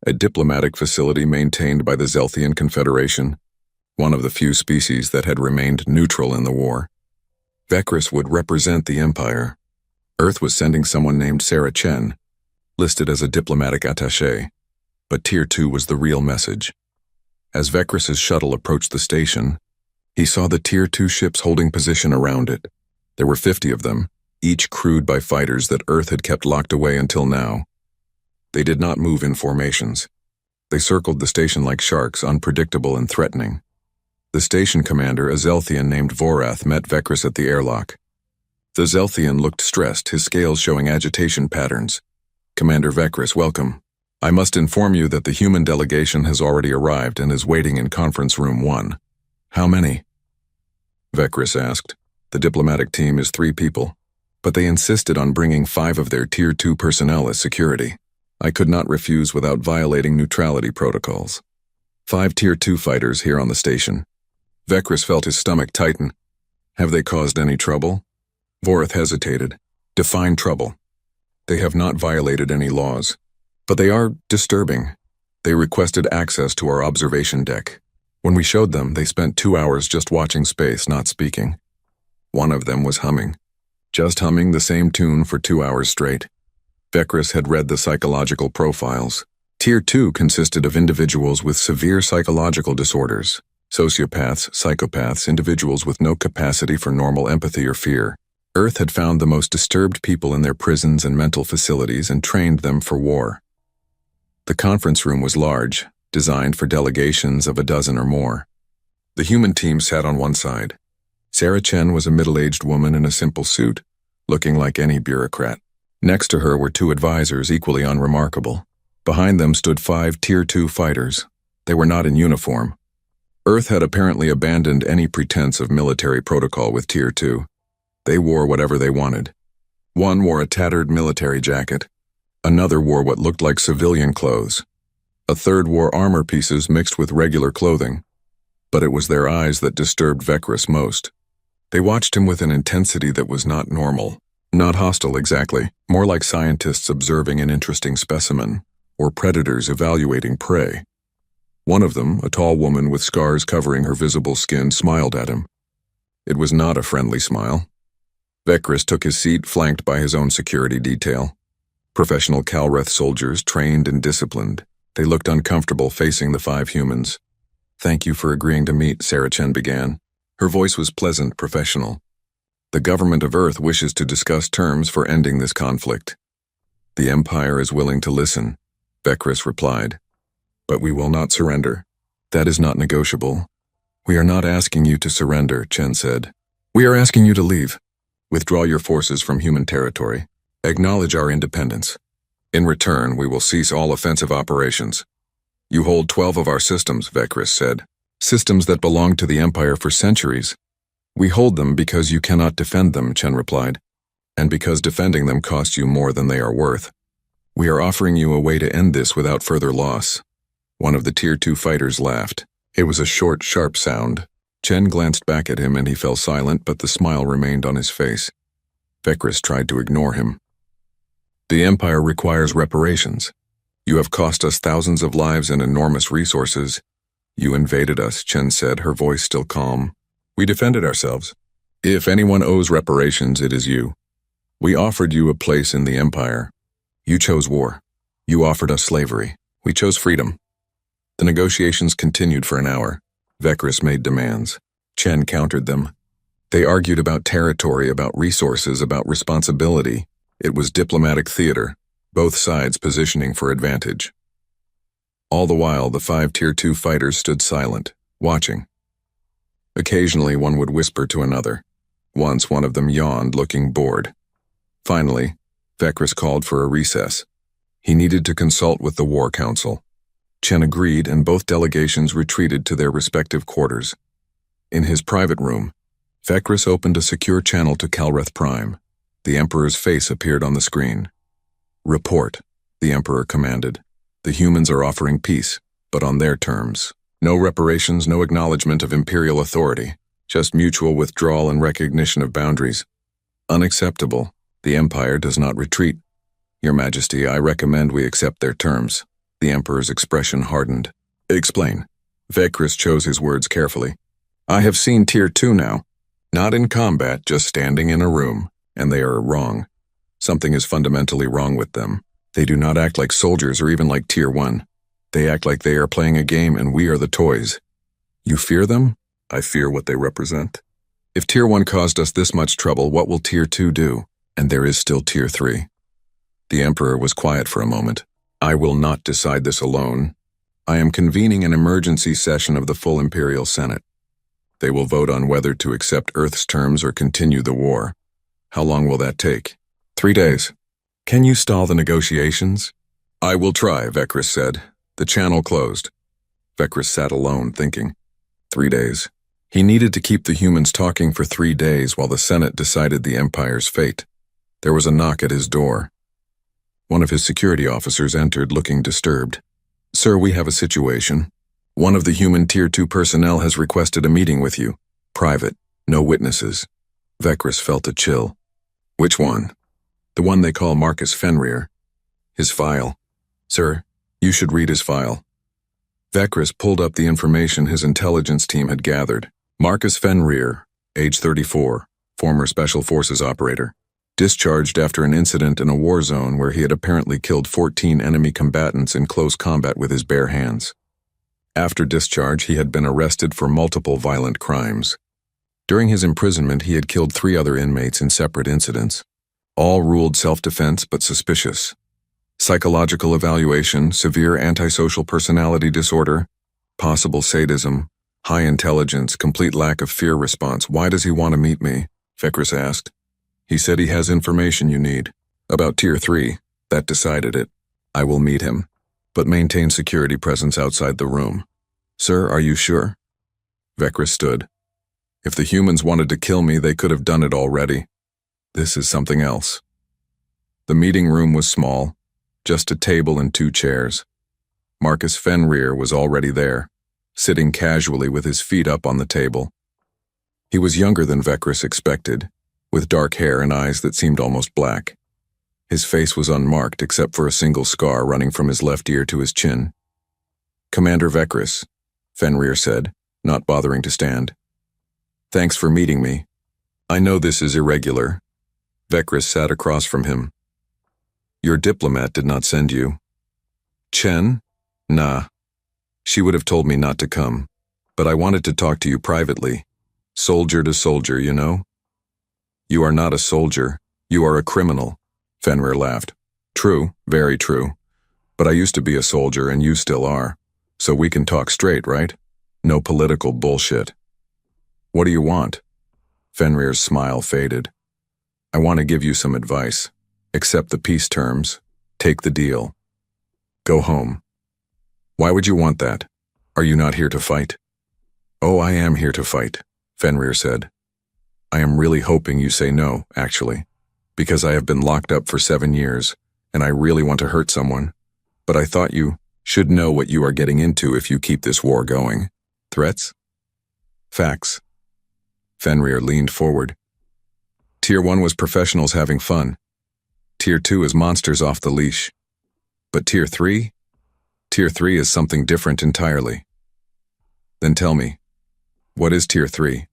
a diplomatic facility maintained by the Zelthian Confederation, one of the few species that had remained neutral in the war. Vekris would represent the Empire. Earth was sending someone named Sarah Chen, listed as a diplomatic attaché, but Tier 2 was the real message. As Vekris's shuttle approached the station, he saw the Tier 2 ships holding position around it. There were 50 of them, each crewed by fighters that Earth had kept locked away until now. They did not move in formations. They circled the station like sharks, unpredictable and threatening. The station commander, a Zelthian named Vorath, met Vekris at the airlock. The Zelthian looked stressed, his scales showing agitation patterns. Commander Vekris, welcome. I must inform you that the human delegation has already arrived and is waiting in Conference Room 1. How many? Vekris asked. The diplomatic team is 3 people, but they insisted on bringing 5 of their Tier 2 personnel as security. I could not refuse without violating neutrality protocols. 5 Tier 2 fighters here on the station. Vekris felt his stomach tighten. Have they caused any trouble? Vorath hesitated. Define trouble. They have not violated any laws, but they are disturbing. They requested access to our observation deck. When we showed them, they spent 2 hours just watching space, not speaking. One of them was humming. Just humming the same tune for 2 hours straight. Vekris had read the psychological profiles. Tier 2 consisted of individuals with severe psychological disorders. Sociopaths, psychopaths, individuals with no capacity for normal empathy or fear. Earth had found the most disturbed people in their prisons and mental facilities and trained them for war. The conference room was large, designed for delegations of a dozen or more. The human team sat on one side. Sarah Chen was a middle-aged woman in a simple suit, looking like any bureaucrat. Next to her were 2 advisors equally unremarkable. Behind them stood 5 Tier 2 fighters. They were not in uniform. Earth had apparently abandoned any pretense of military protocol with Tier 2. They wore whatever they wanted. One wore a tattered military jacket. Another wore what looked like civilian clothes. A third wore armor pieces mixed with regular clothing. But it was their eyes that disturbed Vekris most. They watched him with an intensity that was not normal. Not hostile exactly, more like scientists observing an interesting specimen, or predators evaluating prey. One of them, a tall woman with scars covering her visible skin, smiled at him. It was not a friendly smile. Vekris took his seat, flanked by his own security detail. Professional Kalreth soldiers, trained and disciplined. They looked uncomfortable facing the 5 humans. Thank you for agreeing to meet, Sarah Chen began. Her voice was pleasant, professional. The government of Earth wishes to discuss terms for ending this conflict. The Empire is willing to listen, Vekris replied. But we will not surrender. That is not negotiable. We are not asking you to surrender, Chen said. We are asking you to leave. Withdraw your forces from human territory. Acknowledge our independence. In return, we will cease all offensive operations. You hold 12 of our systems, Vekris said. Systems that belonged to the Empire for centuries. We hold them because you cannot defend them, Chen replied. And because defending them costs you more than they are worth. We are offering you a way to end this without further loss. One of the Tier 2 fighters laughed. It was a short, sharp sound. Chen glanced back at him and he fell silent, but the smile remained on his face. Vekris tried to ignore him. The Empire requires reparations. You have cost us thousands of lives and enormous resources. You invaded us, Chen said, her voice still calm. We defended ourselves. If anyone owes reparations, it is you. We offered you a place in the Empire. You chose war. You offered us slavery. We chose freedom. The negotiations continued for an hour. Vekris made demands. Chen countered them. They argued about territory, about resources, about responsibility. It was diplomatic theater, both sides positioning for advantage. All the while, the 5 Tier 2 fighters stood silent, watching. Occasionally, one would whisper to another. Once, one of them yawned, looking bored. Finally, Vekris called for a recess. He needed to consult with the War Council. Chen agreed, and both delegations retreated to their respective quarters. In his private room, Vecris opened a secure channel to Calreth Prime. The Emperor's face appeared on the screen. "Report," the Emperor commanded. "The humans are offering peace, but on their terms. No reparations, no acknowledgement of imperial authority, just mutual withdrawal and recognition of boundaries. Unacceptable. The Empire does not retreat. Your Majesty, I recommend we accept their terms." The Emperor's expression hardened. "Explain." Vecris chose his words carefully. "I have seen Tier 2 now. Not in combat, just standing in a room, and they are wrong. Something is fundamentally wrong with them. They do not act like soldiers or even like Tier 1. They act like they are playing a game and we are the toys. You fear them? I fear what they represent. If Tier 1 caused us this much trouble, what will Tier 2 do? And there is still Tier 3. The Emperor was quiet for a moment. "I will not decide this alone. I am convening an emergency session of the full Imperial Senate. They will vote on whether to accept Earth's terms or continue the war. How long will that take?" 3 days. "Can you stall the negotiations?" "I will try," Vecris said. The channel closed. Vecris sat alone, thinking. 3 days. He needed to keep the humans talking for 3 days while the Senate decided the Empire's fate. There was a knock at his door. One of his security officers entered, looking disturbed. "Sir, we have a situation. One of the human Tier 2 personnel has requested a meeting with you. Private, no witnesses." Vecris felt a chill. "Which one?" "The one they call Marcus Fenrir." "His file." "Sir, you should read his file." Vecris pulled up the information his intelligence team had gathered. Marcus Fenrir, age 34, former Special Forces operator. Discharged after an incident in a war zone where he had apparently killed 14 enemy combatants in close combat with his bare hands. After discharge, he had been arrested for multiple violent crimes. During his imprisonment, he had killed 3 other inmates in separate incidents. All ruled self-defense but suspicious. Psychological evaluation, severe antisocial personality disorder, possible sadism, high intelligence, complete lack of fear response. "Why does he want to meet me?" Vecris asked. "He said he has information you need. About Tier 3. That decided it. I will meet him, but maintain security presence outside the room." "Sir, are you sure?" Vecris stood. "If the humans wanted to kill me, they could have done it already. This is something else." The meeting room was small, just a table and 2 chairs. Marcus Fenrir was already there, sitting casually with his feet up on the table. He was younger than Vecris expected, with dark hair and eyes that seemed almost black. His face was unmarked except for a single scar running from his left ear to his chin. "Commander Vecris," Fenrir said, not bothering to stand. "Thanks for meeting me. I know this is irregular." Vecris sat across from him. "Your diplomat did not send you." "Chen? Nah. She would have told me not to come, but I wanted to talk to you privately. Soldier to soldier, you know?" "You are not a soldier. You are a criminal," Fenrir laughed. "True, very true. But I used to be a soldier and you still are. So we can talk straight, right? No political bullshit." "What do you want?" Fenrir's smile faded. "I want to give you some advice. Accept the peace terms. Take the deal. Go home." "Why would you want that? Are you not here to fight?" "Oh, I am here to fight," Fenrir said. "I am really hoping you say no, actually, because I have been locked up for 7 years, and I really want to hurt someone. But I thought you should know what you are getting into if you keep this war going. Threats? Facts." Fenrir leaned forward. "Tier 1 was professionals having fun. Tier 2 is monsters off the leash. But Tier 3? Tier 3 is something different entirely." "Then tell me, what is Tier 3?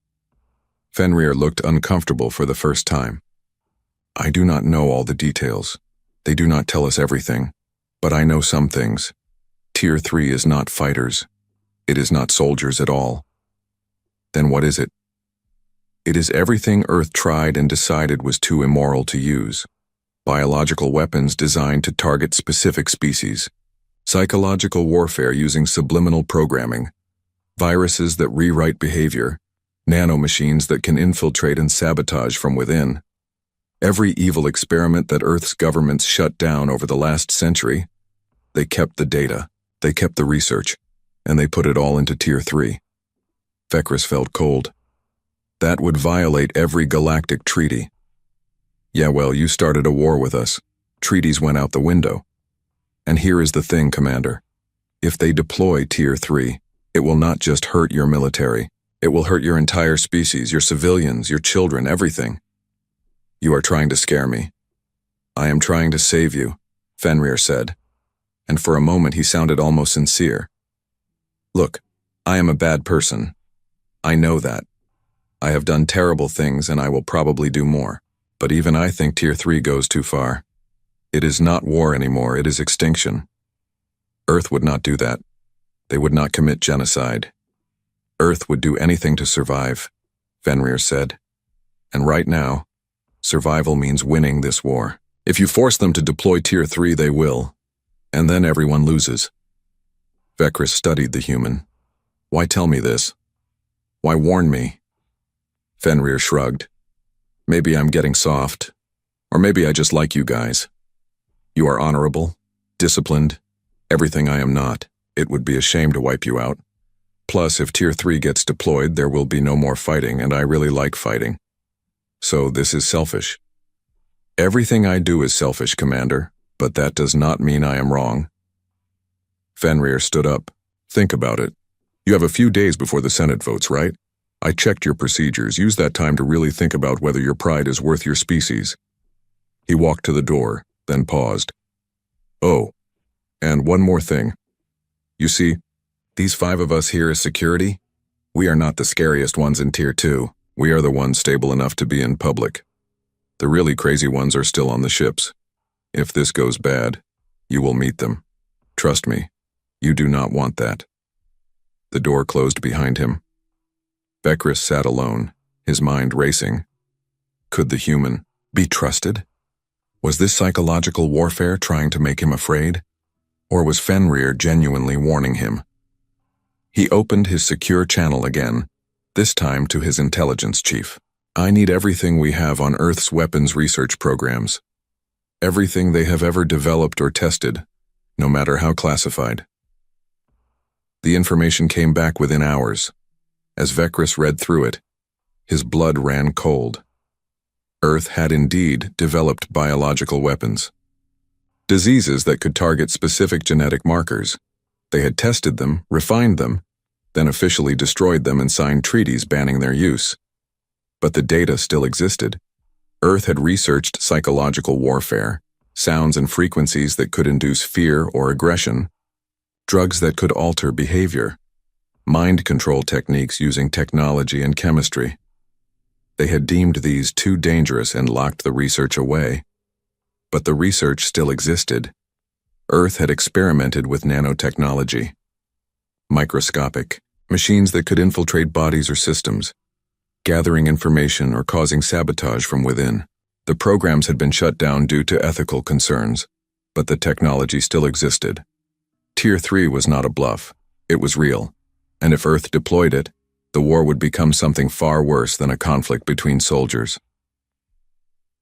Fenrir looked uncomfortable for the first time. "I do not know all the details. They do not tell us everything. But I know some things. Tier 3 is not fighters. It is not soldiers at all." "Then what is it?" "It is everything Earth tried and decided was too immoral to use. Biological weapons designed to target specific species. Psychological warfare using subliminal programming. Viruses that rewrite behavior. Nanomachines that can infiltrate and sabotage from within. Every evil experiment that Earth's governments shut down over the last century, they kept the data. They kept the research, and they put it all into Tier 3. Vekris felt cold. That would violate every galactic treaty. Yeah, well, you started a war with us. Treaties went out the window. And here is the thing, Commander. If they deploy Tier 3, it will not just hurt your military. It will hurt your entire species, your civilians, your children, everything. You are trying to scare me. I am trying to save you, Fenrir said. And for a moment he sounded almost sincere. Look, I am a bad person. I know that. I have done terrible things and I will probably do more. But even I think Tier 3 goes too far. It is not war anymore, it is extinction. Earth would not do that. They would not commit genocide. Earth would do anything to survive, Fenrir said. And right now, survival means winning this war. If you force them to deploy Tier 3, they will. And then everyone loses. Vekris studied the human. Why tell me this? Why warn me? Fenrir shrugged. Maybe I'm getting soft. Or maybe I just like you guys. You are honorable, disciplined, everything I am not. It would be a shame to wipe you out. Plus, if Tier 3 gets deployed, there will be no more fighting, and I really like fighting. So this is selfish. Everything I do is selfish, Commander, but that does not mean I am wrong. Fenrir stood up. Think about it. You have a few days before the Senate votes, right? I checked your procedures. Use that time to really think about whether your pride is worth your species. He walked to the door, then paused. Oh, and one more thing. You see, these 5 of us here as security, we are not the scariest ones in Tier 2. We are the ones stable enough to be in public. The really crazy ones are still on the ships. If this goes bad, you will meet them. Trust me, you do not want that. The door closed behind him. Vekris sat alone, his mind racing. Could the human be trusted? Was this psychological warfare trying to make him afraid? Or was Fenrir genuinely warning him? He opened his secure channel again, this time to his intelligence chief. I need everything we have on Earth's weapons research programs. Everything they have ever developed or tested, no matter how classified. The information came back within hours. As Vekris read through it, his blood ran cold. Earth had indeed developed biological weapons. Diseases that could target specific genetic markers. They had tested them, refined them, then officially destroyed them and signed treaties banning their use. But the data still existed. Earth had researched psychological warfare, sounds and frequencies that could induce fear or aggression, drugs that could alter behavior, mind control techniques using technology and chemistry. They had deemed these too dangerous and locked the research away. But the research still existed. Earth had experimented with nanotechnology. Microscopic, machines that could infiltrate bodies or systems, gathering information or causing sabotage from within. The programs had been shut down due to ethical concerns, but the technology still existed. Tier 3 was not a bluff. It was real. And if Earth deployed it, the war would become something far worse than a conflict between soldiers.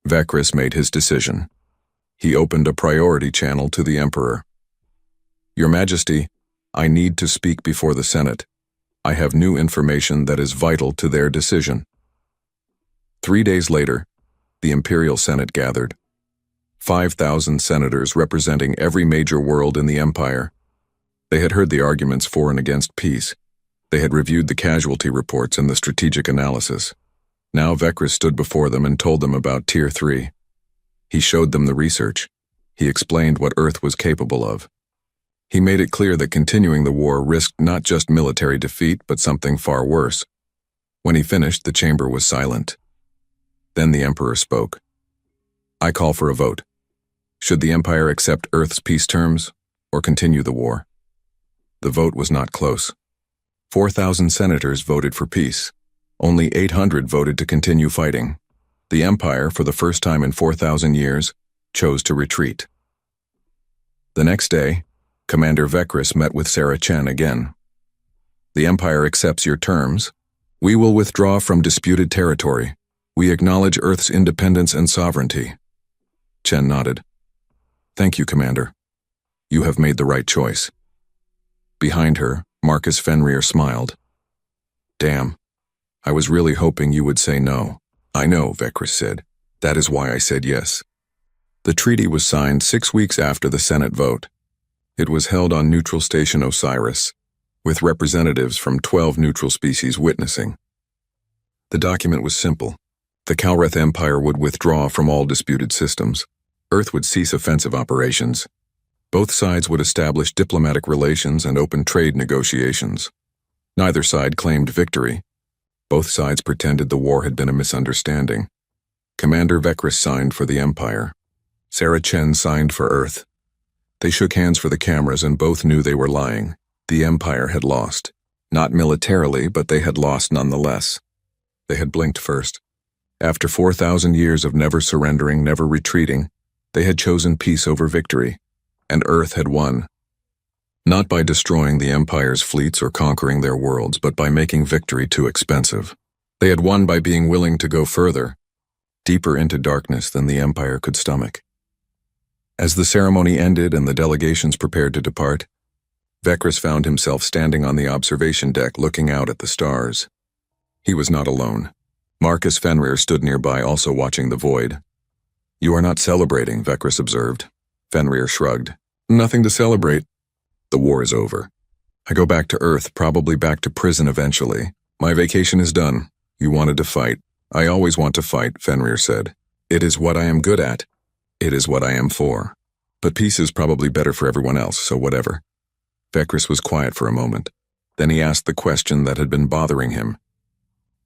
Vekris made his decision. He opened a priority channel to the Emperor. Your Majesty, I need to speak before the Senate. I have new information that is vital to their decision. 3 days later, the Imperial Senate gathered. 5,000 senators representing every major world in the Empire. They had heard the arguments for and against peace. They had reviewed the casualty reports and the strategic analysis. Now Vekris stood before them and told them about Tier 3. He showed them the research. He explained what Earth was capable of. He made it clear that continuing the war risked not just military defeat, but something far worse. When he finished, the chamber was silent. Then the Emperor spoke. I call for a vote. Should the Empire accept Earth's peace terms, or continue the war? The vote was not close. 4,000 senators voted for peace. Only 800 voted to continue fighting. The Empire, for the first time in 4,000 years, chose to retreat. The next day, Commander Vekris met with Sarah Chen again. The Empire accepts your terms. We will withdraw from disputed territory. We acknowledge Earth's independence and sovereignty. Chen nodded. Thank you, Commander. You have made the right choice. Behind her, Marcus Fenrir smiled. Damn. I was really hoping you would say no. I know, Vecris said. That is why I said yes. The treaty was signed 6 weeks after the Senate vote. It was held on neutral station Osiris, with representatives from 12 neutral species witnessing. The document was simple. The Kalreth Empire would withdraw from all disputed systems. Earth would cease offensive operations. Both sides would establish diplomatic relations and open trade negotiations. Neither side claimed victory. Both sides pretended the war had been a misunderstanding. Commander Vecris signed for the Empire. Sarah Chen signed for Earth. They shook hands for the cameras and both knew they were lying. The Empire had lost. Not militarily, but they had lost nonetheless. They had blinked first. After 4,000 years of never surrendering, never retreating, they had chosen peace over victory, and Earth had won. Not by destroying the Empire's fleets or conquering their worlds, but by making victory too expensive. They had won by being willing to go further, deeper into darkness than the Empire could stomach. As the ceremony ended and the delegations prepared to depart, Vecris found himself standing on the observation deck looking out at the stars. He was not alone. Marcus Fenrir stood nearby, also watching the void. You are not celebrating, Vecris observed. Fenrir shrugged. Nothing to celebrate. The war is over. I go back to Earth, probably back to prison eventually. My vacation is done. You wanted to fight. I always want to fight, Fenrir said. It is what I am good at. It is what I am for. But peace is probably better for everyone else, so whatever. Vecris was quiet for a moment. Then he asked the question that had been bothering him.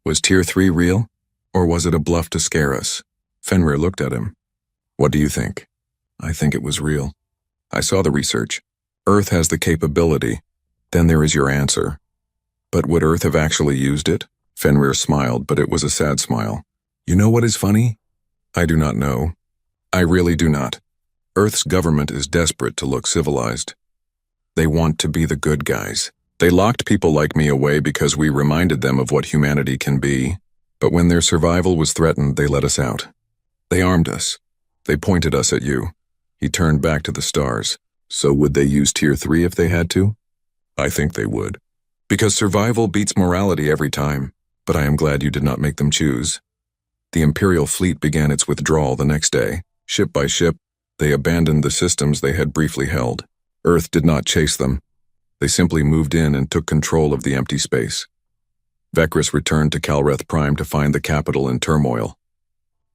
Was Tier 3 real? Or was it a bluff to scare us? Fenrir looked at him. What do you think? I think it was real. I saw the research. Earth has the capability. Then there is your answer. But would Earth have actually used it? Fenrir smiled, but it was a sad smile. You know what is funny? I do not know. I really do not. Earth's government is desperate to look civilized. They want to be the good guys. They locked people like me away because we reminded them of what humanity can be. But when their survival was threatened, they let us out. They armed us. They pointed us at you. He turned back to the stars. So would they use Tier 3 if they had to? I think they would. Because survival beats morality every time. But I am glad you did not make them choose. The Imperial fleet began its withdrawal the next day. Ship by ship, they abandoned the systems they had briefly held. Earth did not chase them. They simply moved in and took control of the empty space. Vecris returned to Kalreth Prime to find the capital in turmoil.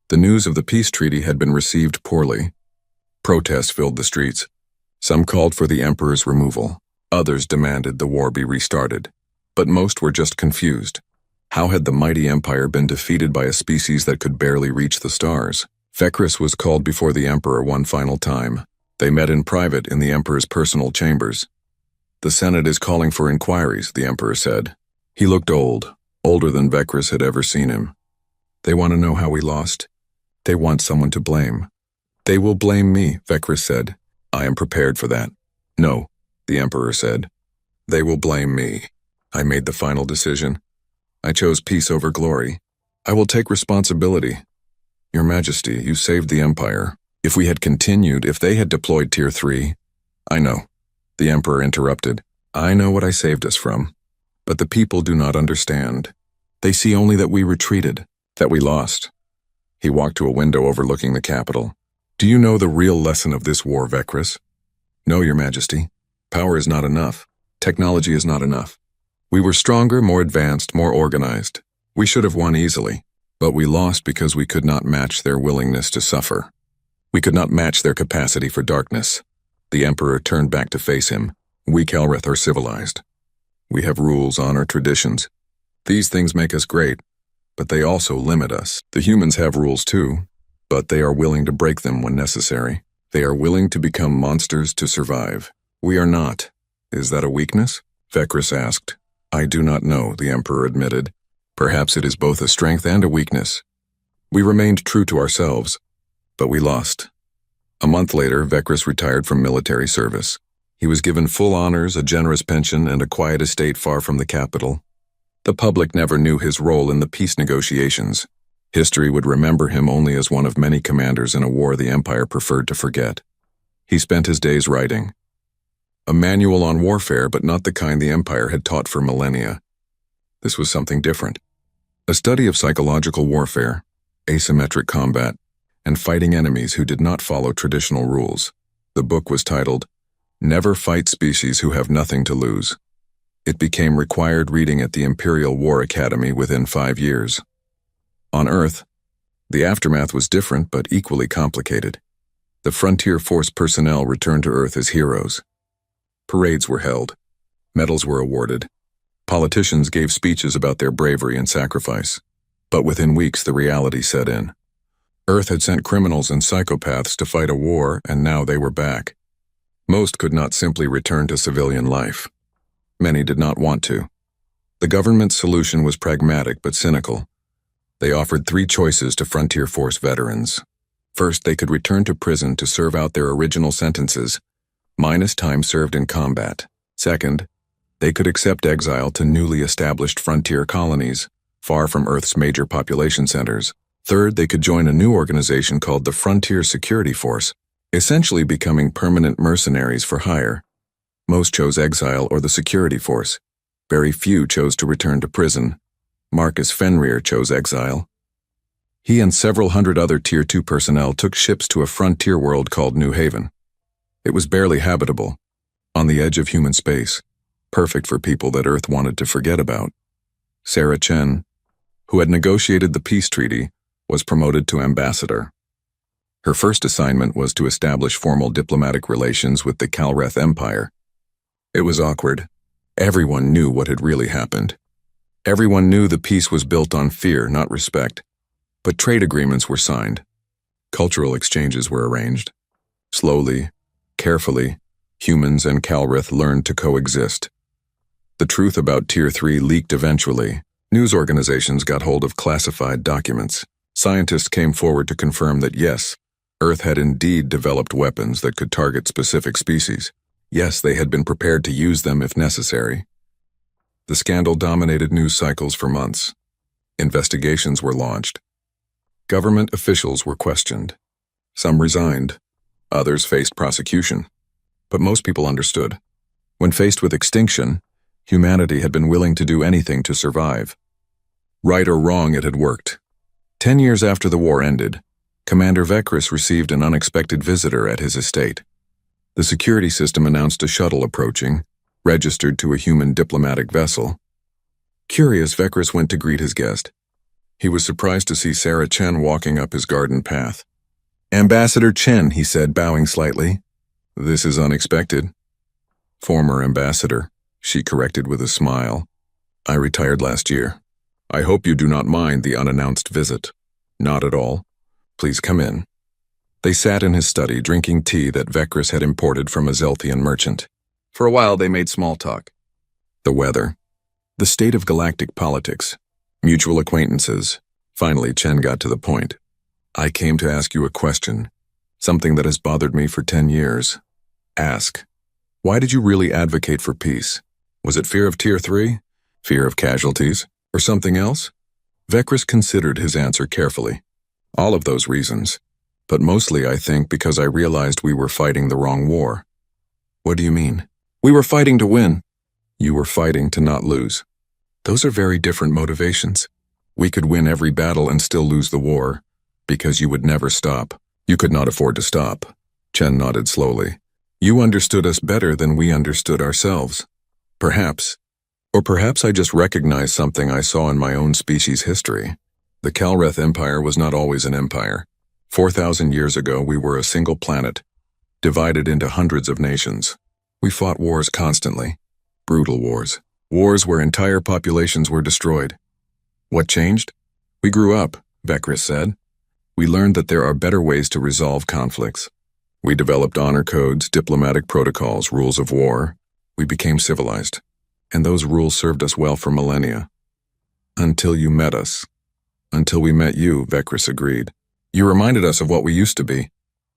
The news of the peace treaty had been received poorly. Protests filled the streets. Some called for the Emperor's removal. Others demanded the war be restarted. But most were just confused. How had the mighty Empire been defeated by a species that could barely reach the stars? Vecris was called before the Emperor one final time. They met in private in the Emperor's personal chambers. The Senate is calling for inquiries, the Emperor said. He looked old, older than Vecris had ever seen him. They want to know how we lost. They want someone to blame. They will blame me, Vecris said. I am prepared for that. No, the Emperor said. They will blame me. I made the final decision. I chose peace over glory. I will take responsibility. Your Majesty, you saved the Empire. If we had continued, if they had deployed Tier 3... I know. The Emperor interrupted. I know what I saved us from. But the people do not understand. They see only that we retreated, that we lost. He walked to a window overlooking the capital. Do you know the real lesson of this war, Vecris? No, Your Majesty. Power is not enough. Technology is not enough. We were stronger, more advanced, more organized. We should have won easily. But we lost because we could not match their willingness to suffer. We could not match their capacity for darkness. The Emperor turned back to face him. We Kalreth are civilized. We have rules, honor, traditions. These things make us great, but they also limit us. The humans have rules too, but they are willing to break them when necessary. They are willing to become monsters to survive. We are not. Is that a weakness? Vecris asked. I do not know, the Emperor admitted. Perhaps it is both a strength and a weakness. We remained true to ourselves, but we lost. A month later, Vecris retired from military service. He was given full honors, a generous pension, and a quiet estate far from the capital. The public never knew his role in the peace negotiations. History would remember him only as one of many commanders in a war the Empire preferred to forget. He spent his days writing. A manual on warfare, but not the kind the Empire had taught for millennia. This was something different. A study of psychological warfare, asymmetric combat, and fighting enemies who did not follow traditional rules. The book was titled, Never Fight Species Who Have Nothing to Lose. It became required reading at the Imperial War Academy within 5 years. On Earth, the aftermath was different but equally complicated. The Frontier Force personnel returned to Earth as heroes. Parades were held. Medals were awarded. Politicians gave speeches about their bravery and sacrifice. But within weeks, the reality set in. Earth had sent criminals and psychopaths to fight a war, and now they were back. Most could not simply return to civilian life. Many did not want to. The government's solution was pragmatic but cynical. They offered 3 choices to Frontier Force veterans. First, they could return to prison to serve out their original sentences, minus time served in combat. Second, they could accept exile to newly established frontier colonies, far from Earth's major population centers. Third, they could join a new organization called the Frontier Security Force, essentially becoming permanent mercenaries for hire. Most chose exile or the security force. Very few chose to return to prison. Marcus Fenrir chose exile. He and several hundred other Tier 2 personnel took ships to a frontier world called New Haven. It was barely habitable, on the edge of human space, perfect for people that Earth wanted to forget about. Sarah Chen, who had negotiated the peace treaty, was promoted to ambassador. Her first assignment was to establish formal diplomatic relations with the Calreth Empire. It was awkward. Everyone knew what had really happened. Everyone knew the peace was built on fear, not respect. But trade agreements were signed. Cultural exchanges were arranged. Slowly, carefully, humans and Calreth learned to coexist. The truth about Tier 3 leaked eventually. News organizations got hold of classified documents. Scientists came forward to confirm that yes, Earth had indeed developed weapons that could target specific species. Yes, they had been prepared to use them if necessary. The scandal dominated news cycles for months. Investigations were launched. Government officials were questioned. Some resigned. Others faced prosecution. But most people understood. When faced with extinction, humanity had been willing to do anything to survive. Right or wrong, it had worked. 10 years after the war ended, Commander Vekris received an unexpected visitor at his estate. The security system announced a shuttle approaching, registered to a human diplomatic vessel. Curious, Vekris went to greet his guest. He was surprised to see Sarah Chen walking up his garden path. "Ambassador Chen," he said, bowing slightly. "This is unexpected." "Former ambassador," she corrected with a smile. "I retired last year. I hope you do not mind the unannounced visit." "Not at all. Please come in." They sat in his study, drinking tea that Vekris had imported from a Zelthian merchant. For a while, they made small talk. The weather, the state of galactic politics, mutual acquaintances. Finally, Chen got to the point. "I came to ask you a question, something that has bothered me for 10 years. Ask, why did you really advocate for peace? Was it fear of Tier 3? Fear of casualties? Or something else?" Vekris considered his answer carefully. "All of those reasons. But mostly, I think, because I realized we were fighting the wrong war." "What do you mean?" "We were fighting to win." "You were fighting to not lose." "Those are very different motivations. We could win every battle and still lose the war, because you would never stop. You could not afford to stop." Chen nodded slowly. "You understood us better than we understood ourselves. Perhaps. Or perhaps I just recognized something I saw in my own species' history. The Calreth Empire was not always an empire. 4,000 years ago, we were a single planet, divided into hundreds of nations. We fought wars constantly. Brutal wars. Wars where entire populations were destroyed. What changed? We grew up, Vekris said. We learned that there are better ways to resolve conflicts. We developed honor codes, diplomatic protocols, rules of war. We became civilized. And those rules served us well for millennia. Until you met us. Until we met you, Vekris agreed. You reminded us of what we used to be.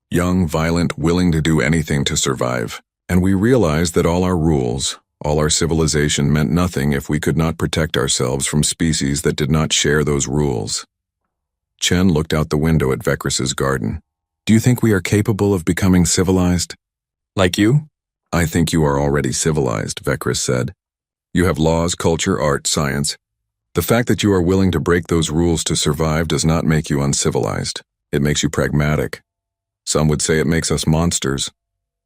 Young, violent, willing to do anything to survive. And we realized that all our rules, all our civilization meant nothing if we could not protect ourselves from species that did not share those rules. Chen looked out the window at Vekris's garden. Do you think we are capable of becoming civilized? Like you? I think you are already civilized, Vekris said. You have laws, culture, art, science. The fact that you are willing to break those rules to survive does not make you uncivilized. It makes you pragmatic. Some would say it makes us monsters.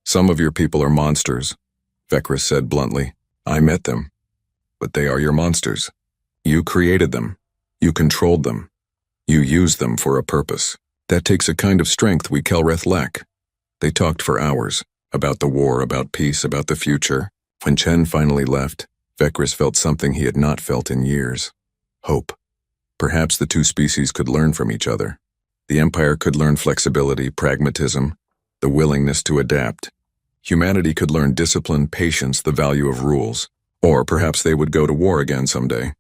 Some of your people are monsters, Vekris said bluntly. I met them. But they are your monsters. You created them. You controlled them. You used them for a purpose. That takes a kind of strength we Kelreth lack. They talked for hours, about the war, about peace, about the future. When Chen finally left, Vekris felt something he had not felt in years. Hope. Perhaps the two species could learn from each other. The Empire could learn flexibility, pragmatism, the willingness to adapt. Humanity could learn discipline, patience, the value of rules. Or perhaps they would go to war again someday.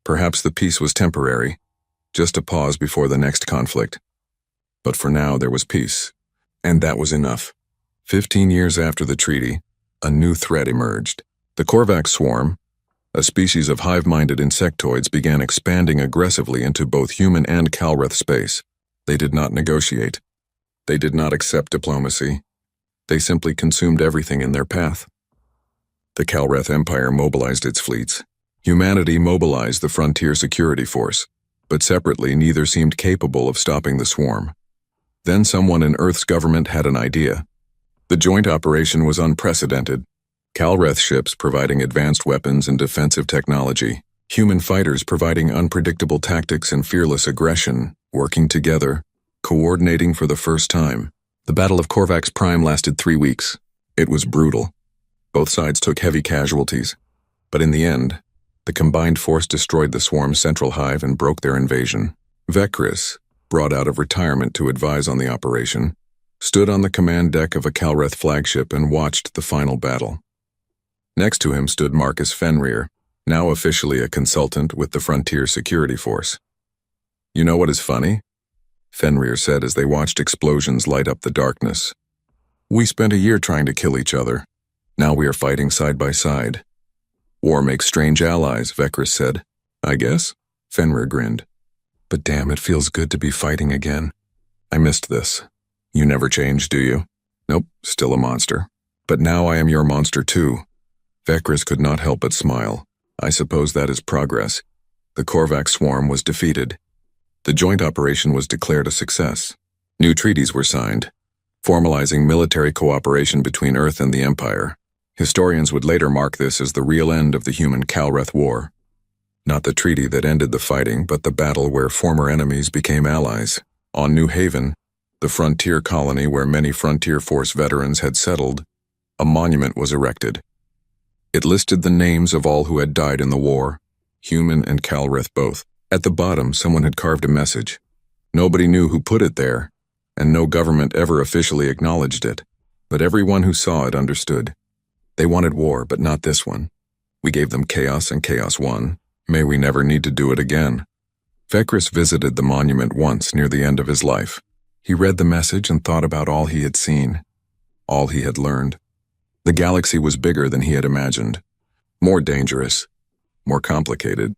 Perhaps the peace was temporary, just a pause before the next conflict. But for now there was peace, and that was enough. 15 years after the treaty, a new threat emerged. The Korvax swarm, a species of hive-minded insectoids, began expanding aggressively into both human and Kalreth space. They did not negotiate. They did not accept diplomacy. They simply consumed everything in their path. The Kalreth Empire mobilized its fleets. Humanity mobilized the Frontier Security Force, but separately neither seemed capable of stopping the swarm. Then someone in Earth's government had an idea. The joint operation was unprecedented. Kalreth ships providing advanced weapons and defensive technology, human fighters providing unpredictable tactics and fearless aggression, working together, coordinating for the first time. The Battle of Korvax Prime lasted 3 weeks. It was brutal. Both sides took heavy casualties, but in the end, the combined force destroyed the swarm's central hive and broke their invasion. Vekris, brought out of retirement to advise on the operation, stood on the command deck of a Kalreth flagship and watched the final battle. Next to him stood Marcus Fenrir, now officially a consultant with the Frontier Security Force. You know what is funny? Fenrir said as they watched explosions light up the darkness. We spent a year trying to kill each other. Now we are fighting side by side. War makes strange allies, Vekris said. I guess? Fenrir grinned. But damn, it feels good to be fighting again. I missed this. You never change, do you? Nope, still a monster. But now I am your monster too. Vekris could not help but smile. I suppose that is progress. The Korvax swarm was defeated. The joint operation was declared a success. New treaties were signed, formalizing military cooperation between Earth and the Empire. Historians would later mark this as the real end of the human-Kalreth War. Not the treaty that ended the fighting, but the battle where former enemies became allies. On New Haven, the frontier colony where many Frontier Force veterans had settled, a monument was erected. It listed the names of all who had died in the war, human and Kalreth both. At the bottom, someone had carved a message. Nobody knew who put it there, and no government ever officially acknowledged it. But everyone who saw it understood. They wanted war, but not this one. We gave them chaos, and chaos won. May we never need to do it again. Vekris visited the monument once near the end of his life. He read the message and thought about all he had seen, all he had learned. The galaxy was bigger than he had imagined, more dangerous, more complicated.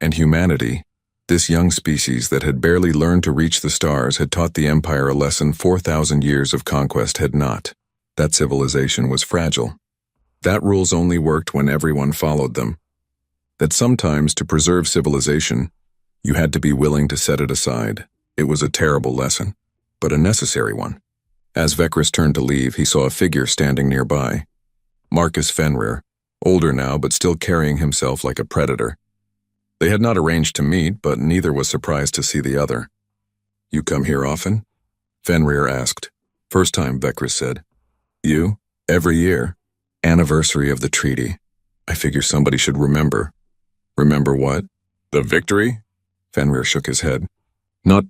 And humanity, this young species that had barely learned to reach the stars, had taught the Empire a lesson 4,000 years of conquest had not. That civilization was fragile. That rules only worked when everyone followed them. That sometimes, to preserve civilization, you had to be willing to set it aside. It was a terrible lesson, but a necessary one. As Vekris turned to leave, he saw a figure standing nearby. Marcus Fenrir, older now but still carrying himself like a predator. They had not arranged to meet, but neither was surprised to see the other. You come here often? Fenrir asked. First time, Vekris said. You? Every year. Anniversary of the treaty. I figure somebody should remember. Remember what? The victory? Fenrir shook his head. Not